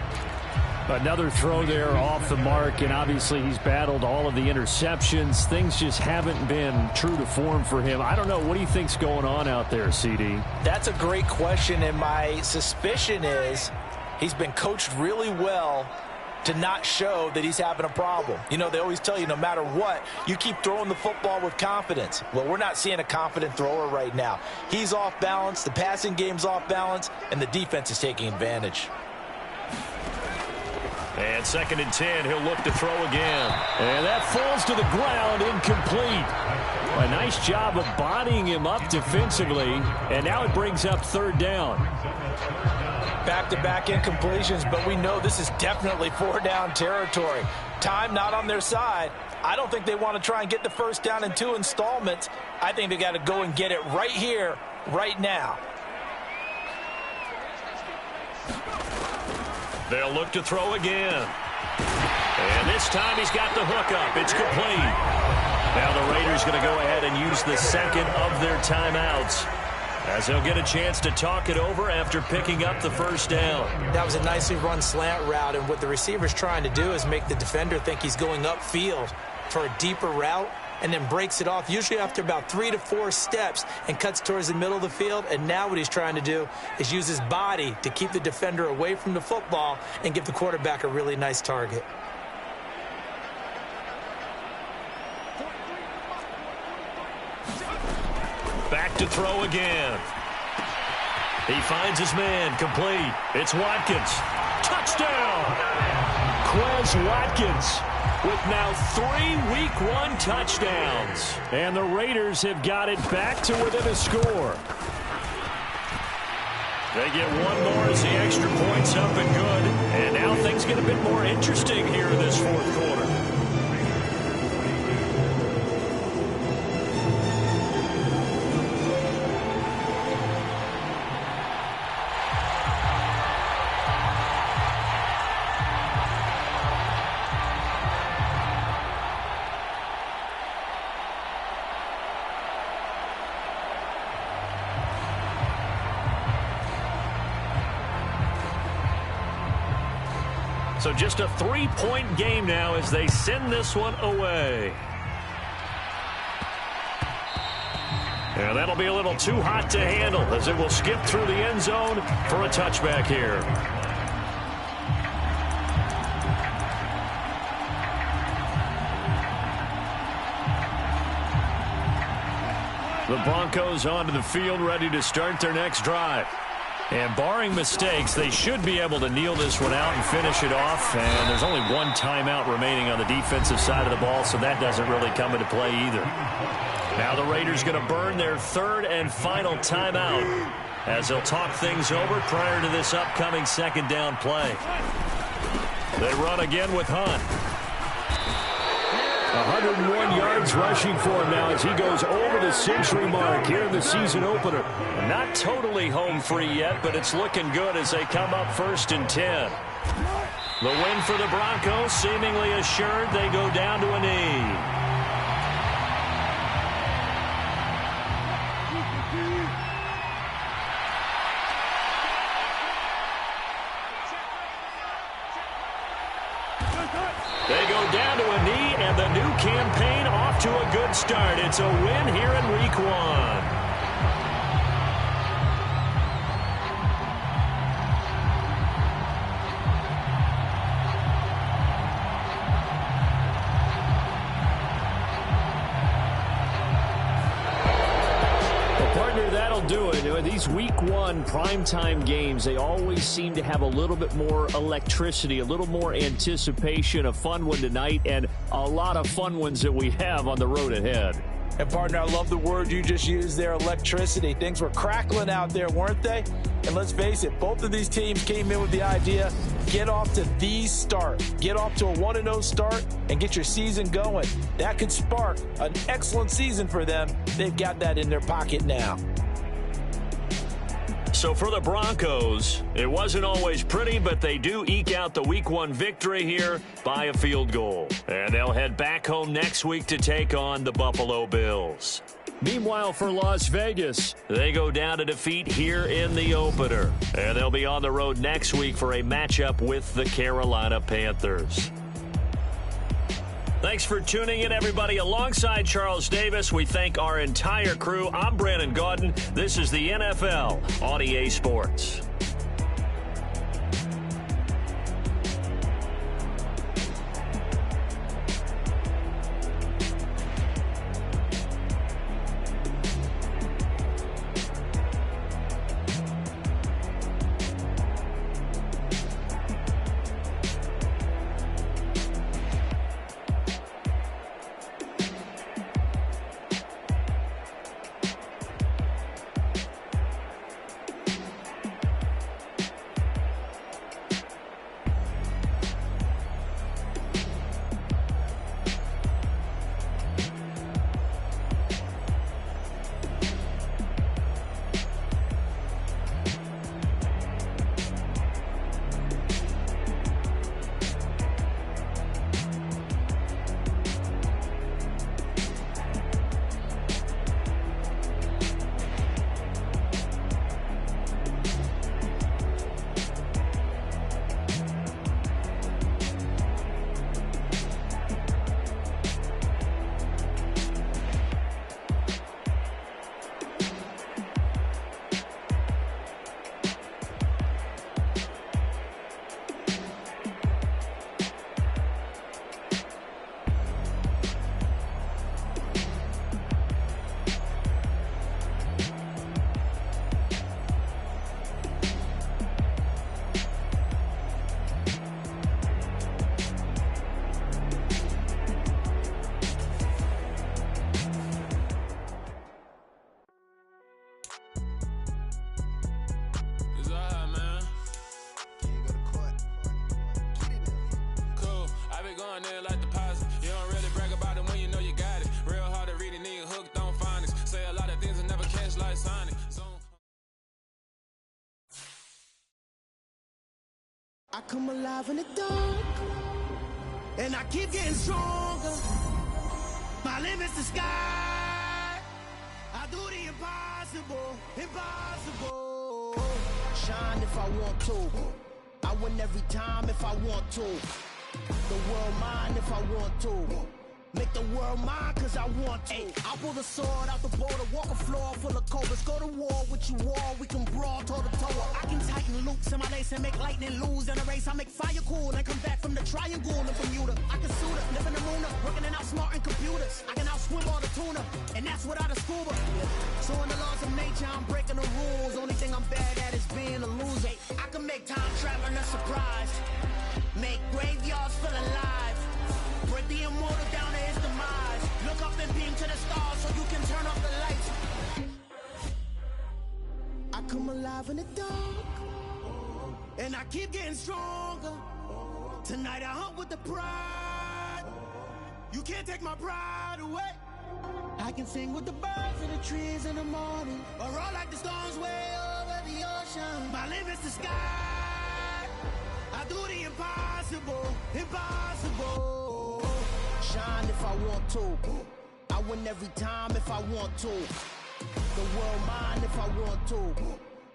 Another throw there off the mark, and obviously he's battled all of the interceptions. Things just haven't been true to form for him. I don't know. What do you think's going on out there, CD? That's a great question, and my suspicion is he's been coached really well to not show that he's having a problem. You know, they always tell you no matter what, you keep throwing the football with confidence. Well, we're not seeing a confident thrower right now. He's off balance, the passing game's off balance, and the defense is taking advantage. And 2nd and 10, he'll look to throw again. And that falls to the ground, incomplete. A nice job of bodying him up defensively, and now it brings up 3rd down. Back-to-back incompletions, but we know this is definitely 4-down territory. Time not on their side. I don't think they want to try and get the 1st down in 2 installments. I think they got to go and get it right here, right now. They'll look to throw again. And this time he's got the hook up. It's complete. Now the Raiders going to go ahead and use the 2nd of their timeouts, as they'll get a chance to talk it over after picking up the 1st down. That was a nicely run slant route, and what the receiver's trying to do is make the defender think he's going upfield for a deeper route, and then breaks it off, usually after about 3 to 4 steps, and cuts towards the middle of the field. And now what he's trying to do is use his body to keep the defender away from the football and give the quarterback a really nice target. Back to throw again. He finds his man, complete. It's Watkins. Touchdown! Quez Watkins with now 3 Week 1 touchdowns. And the Raiders have got it back to within a score. They get one more as the extra point's up and good. And now things get a bit more interesting here in this 4th quarter. So just a 3-point game now as they send this one away. And that'll be a little too hot to handle as it will skip through the end zone for a touchback here. The Broncos onto the field, ready to start their next drive. And barring mistakes, they should be able to kneel this one out and finish it off. And there's only one timeout remaining on the defensive side of the ball, so that doesn't really come into play either. Now the Raiders going to burn their 3rd and final timeout as they'll talk things over prior to this upcoming 2nd down play. They run again with Hunt. 101 yards rushing for him now as he goes over the century mark here in the season opener. Not totally home free yet, but it's looking good as they come up 1st and 10. The win for the Broncos seemingly assured. They go down to a knee. They go down to a knee, and the new campaign off to a good start. It's a win here in Week 1. That'll do it. These Week 1 primetime games, they always seem to have a little bit more electricity, a little more anticipation. A fun one tonight, and a lot of fun ones that we have on the road ahead. And, partner, I love the word you just used there, electricity. Things were crackling out there, weren't they? And let's face it, both of these teams came in with the idea, get off to the start. Get off to a 1-0 start and get your season going. That could spark an excellent season for them. They've got that in their pocket now. So for the Broncos, it wasn't always pretty, but they do eke out the Week 1 victory here by a field goal. And they'll head back home next week to take on the Buffalo Bills. Meanwhile, for Las Vegas, they go down to defeat here in the opener. And they'll be on the road next week for a matchup with the Carolina Panthers. Thanks for tuning in, everybody. Alongside Charles Davis, we thank our entire crew. I'm Brandon Gaudin. This is the NFL on EA Sports. I come alive in the dark, and I keep getting stronger. My limit's the sky. I do the impossible, impossible. Shine if I want to. I win every time if I want to. The world mine if I want to. Make the world mine cause I want to. I pull the sword out the border, walk a floor full of cobras. Go to war with you all, we can brawl toe to toe. I can tighten loops in my lace and make lightning lose in a race. I make fire cool and come back from the triangle and Bermuda. I can suit it, live in the moon, working and outsmarting computers. I can outswim all the tuna, and that's without a scuba. So in the laws of nature, I'm breaking the rules. Only thing I'm bad at is being a loser. I can make time traveling a surprise. Make graveyards feel alive. Break the immortal down to his demise. Look up and beam to the stars so you can turn off the lights. I come alive in the dark, and I keep getting stronger. Tonight I hunt with the pride. You can't take my pride away. I can sing with the birds and the trees in the morning, or roll like the storms way over the ocean. My limit's the sky. I do the impossible, impossible. Shine if I want to. I win every time if I want to. The world mine if I want to.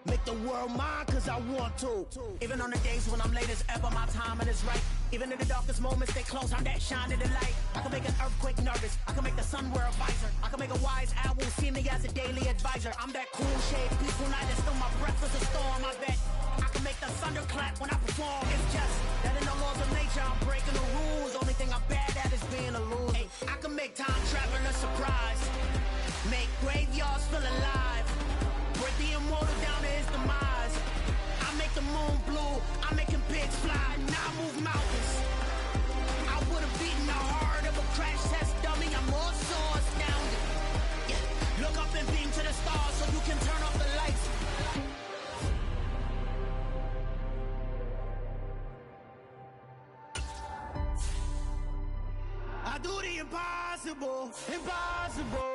Make the world mine cause I want to. Even on the days when I'm late as ever, my timing is right. Even in the darkest moments, stay close, I'm that shine in the light. I can make an earthquake nervous, I can make the sun wear a visor. I can make a wise owl see me as a daily advisor. I'm that cool shade, peaceful night, and still my breath is a storm, I bet. I can make the thunder clap when I perform. It's just that in the laws of nature, I'm breaking the rules. Only thing I'm bad at is being a loser. Hey, I can make time traveling a surprise. Make graveyards feel alive. Break the immortal down to his demise. I make the moon blue, I'm making pigs fly. Now I move mountains. I would have beaten the heart of a crash test dummy. I'm more so astounded. Yeah. Look up and beam to the stars so you can turn off the lights. I do the impossible, impossible.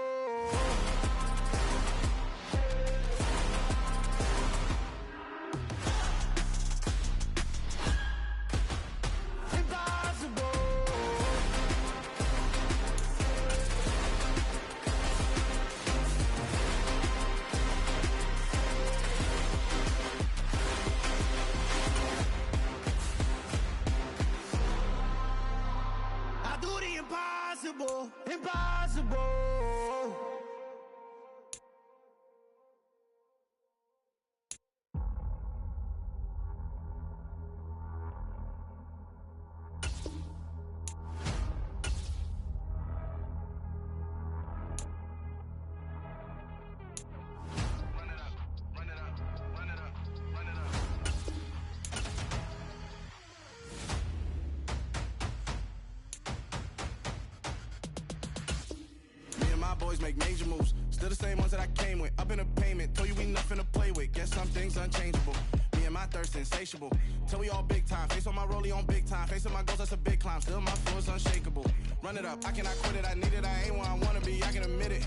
my boys make major moves. Still the same ones that I came with. Up in the payment, told you we nothing to play with. Guess some things unchangeable. Me and my thirst insatiable. Till we all big time. Face on my rollie on big time. Facing my goals, that's a big climb. Still my flow is unshakable. Run it up, I cannot quit it. I need it, I ain't where I wanna be, I can admit it.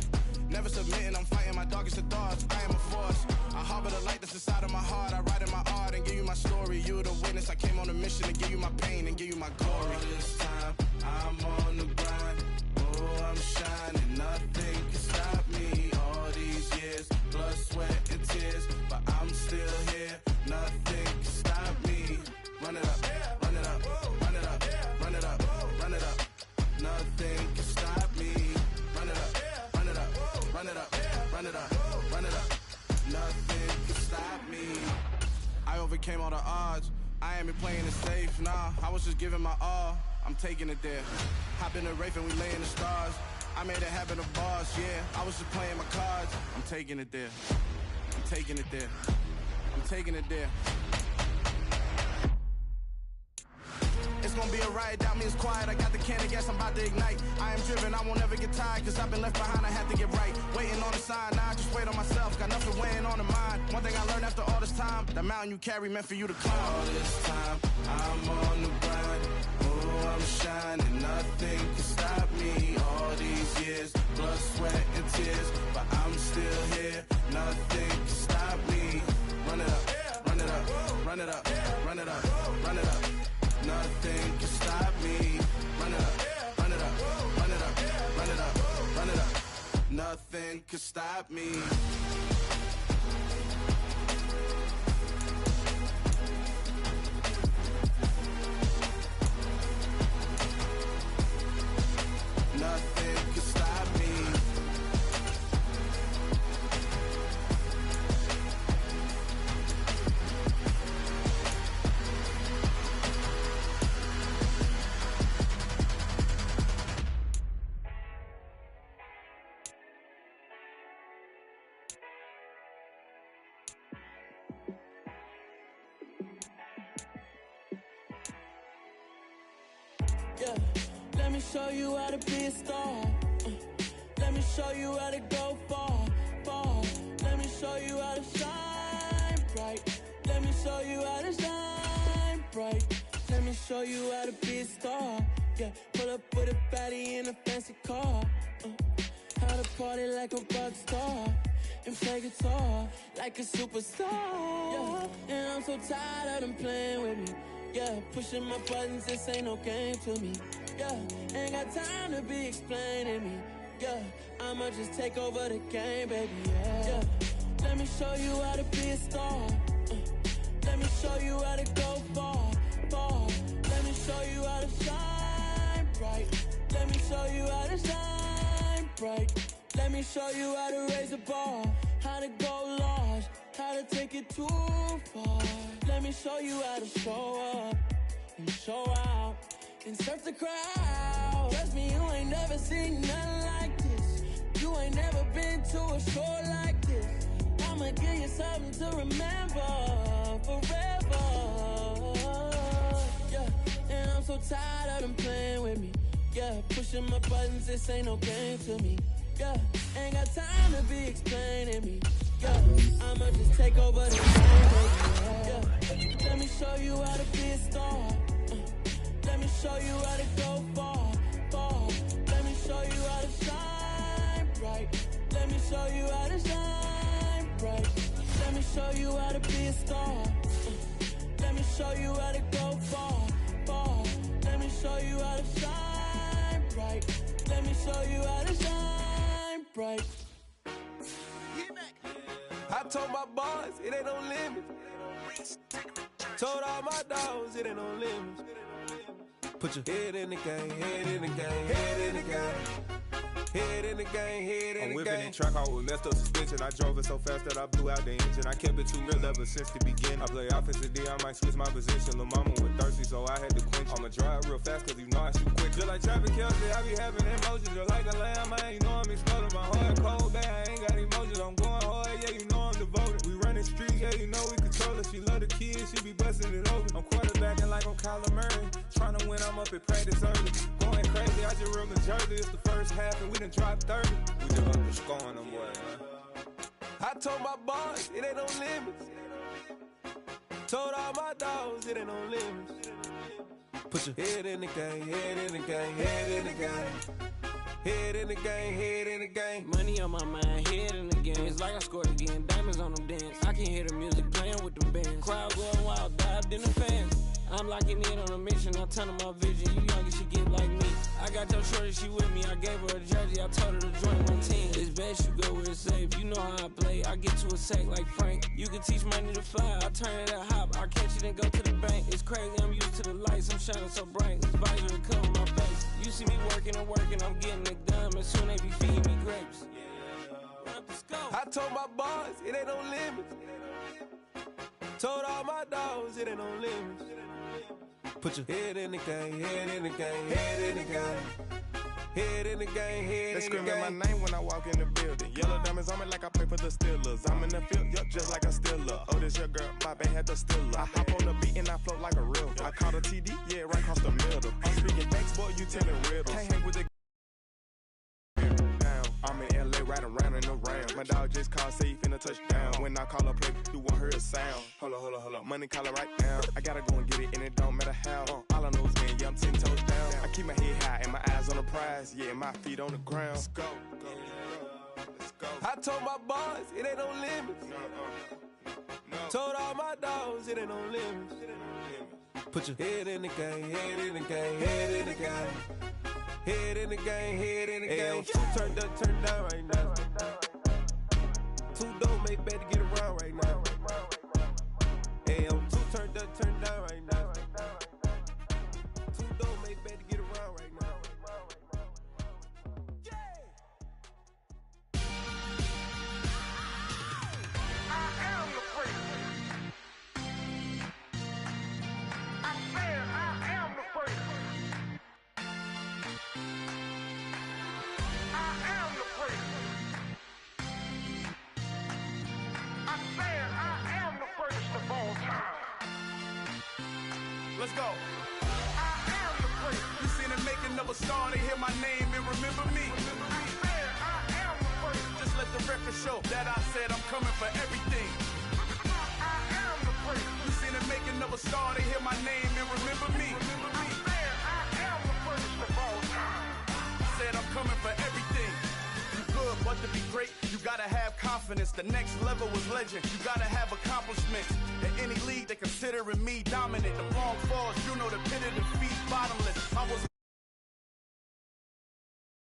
Never submitting, I'm fighting my darkest of thoughts. I am a force. I harbor the light that's inside of my heart. I write in my art and give you my story. You the witness. I came on a mission to give you my pain and give you my glory. All this time, I'm on the grind. Oh, I'm shining. Nothing can stop me. All these years, blood, sweat, and tears. But I'm still here. Nothing can stop me. Run it up, run it up, run it up, run it up, run it up. Nothing can stop me. Run it up, run it up, run it up, run it up, run it up. Nothing can stop me. I overcame all the odds. I ain't been playing it safe, nah. I was just giving my all. I'm taking it there. Hop in the Wraith and we lay in the stars. I made it happen to boss, yeah. I was just playing my cards. I'm taking it there. I'm taking it there. I'm taking it there. It's gonna be a riot, doubt me it's quiet. I got the can of gas, I'm about to ignite. I am driven, I won't ever get tired, cause I've been left behind, I have to get right. Waiting on the sign, now I just wait on myself. Got nothing weighing on the mind. One thing I learned after all this time, the mountain you carry meant for you to climb. All this time, I'm on the grind. Oh, I'm shining, nothing can stop me. All these years, blood, sweat, and tears. But I'm still here, nothing can stop me. Run it up, run it up, run it up, run it up, run it up. Nothing can stop me. Run it up, run it up, run it up, run it up, run it up. Nothing can stop me. Nothing can stop me. Yeah, let me show you how to be a star. Let me show you how to go far, far. Let me show you how to shine bright. Let me show you how to shine bright. Let me show you how to be a star. Yeah, pull up with a baddie in a fancy car. How to party like a rock star and play guitar like a superstar. Yeah, and I'm so tired of them playing with me. Yeah, pushing my buttons, this ain't no game to me. Yeah, ain't got time to be explaining me. Yeah, I'ma just take over the game, baby. Yeah, let me show you how to be a star. Let me show you how to go far, far. Let me show you how to shine bright. Let me show you how to shine bright. Let me show you how to raise the bar, how to go large, how to take it too far. Let me show you how to show up and show out and surf the crowd. Trust me, you ain't never seen nothing like this. You ain't never been to a show like this. I'ma give you something to remember forever. Yeah, and I'm so tired of them playing with me. Yeah, pushing my buttons, this ain't no game to me. Yeah, ain't got time to be explaining me. Yeah, I'ma just take over the game, baby. Yeah, let me show you how to be a star. Let me show you how to go far, far. Let me show you how to shine bright. Let me show you how to shine bright. Let me show you how to be a star. Let me show you how to go far, far. Let me show you how to shine bright. Let me show you how to shine bright. I told my boys, it ain't no limit. Told all my dogs, it ain't no limit. Put your head in the game, head in the game, head in the game. Head in the game, head in the game. I'm whipping in track, I was messed up suspension. I drove it so fast that I blew out the engine. I kept it too real ever since the beginning. I play offensive D, I might switch my position. Lil' mama was thirsty, so I had to quench. I'ma drive real fast, cause you know I shoot quick. Just like Travis Kelce, I be having emotions. Just like a lamb, man, you know I'm exploding. My heart cold, bad, I ain't got emotions. I'm going hard, yeah, you know I'm devoted. We running streets, yeah, you know we control it. She love the kids, she be busting it open. I'm quarterbacking like I'm Kyler Murray. Trying to win, I'm up at practice early. Going crazy, I just real the jersey. It's the first half and we done dropped 30. We just up to scoring them boys, man. I told my boys, it ain't no limits. Told all my dogs, it ain't no limits. Put your head in the game, head in the game, head in the game. Head in the game, head in the game. Money on my mind, head in the game. It's like I scored again, diamonds on them dance. I can hear the music playing with them bands. Crowd going wild, dived in the fans. I'm locking in on a mission, I turn on my vision. You young and she get like me. I got your shorty, she with me. I gave her a jersey, I told her to join my team. It's best you go where it's safe. You know how I play. I get to a sack like Frank. You can teach money to fly. I turn it at hop. I catch it and go to the bank. It's crazy, I'm used to the lights. I'm shining so bright. This visor to cover my face. You see me working and working, I'm getting it done. And soon they be feeding me grapes. I told my boys, it ain't no limits. Told all my dogs, it ain't no limits. Put your head in the game, head in the game, head in the game. Head in the game, head in the game. They screaming my name when I walk in the building. Yellow diamonds on me like I play for the Steelers. I'm in the field, yup, just like a Steeler. Oh, this your girl, my band had the Steeler. I hop on the beat and I float like a real. I caught a TD, yeah, right across the middle. I'm speaking facts, boy, you telling riddles. Can't hang with the I'm in LA riding round and around. My dog just called, say he finna touch down. When I call a play, you won't hear a sound. Hold up. Money calling right now. I gotta go and get it, and it don't matter how. All I know is win, yeah, I'm 10 toes down. I keep my head high and my eyes on the prize. Yeah, my feet on the ground. Let's go. I told my boys, it ain't no limits. Told all my dogs, it ain't no limits. Put your head in the game, head in the game, head in the game. Head in the game, head in the game. Two turned up, turned down right now. Two don't make bad to get around right now. Hey, two turned up, turned down right now. Two don't make bad to get around right now. I am the freak. I said I am the freak. Let's go. I am the freak. You seen it making of a star, they hear my name and remember me. I said I am the freak. Just let the record show that I said I'm coming for everything. I am the freak. You seen it making of a star, they hear my name and remember me. I said I am the freak of all time. Said I'm coming for everything. You good, but to be great, you gotta have confidence. The next level was legend. You gotta have accomplishments. In any league, they considering me dominant. The wrong falls, you know the pit of defeat, bottomless. I was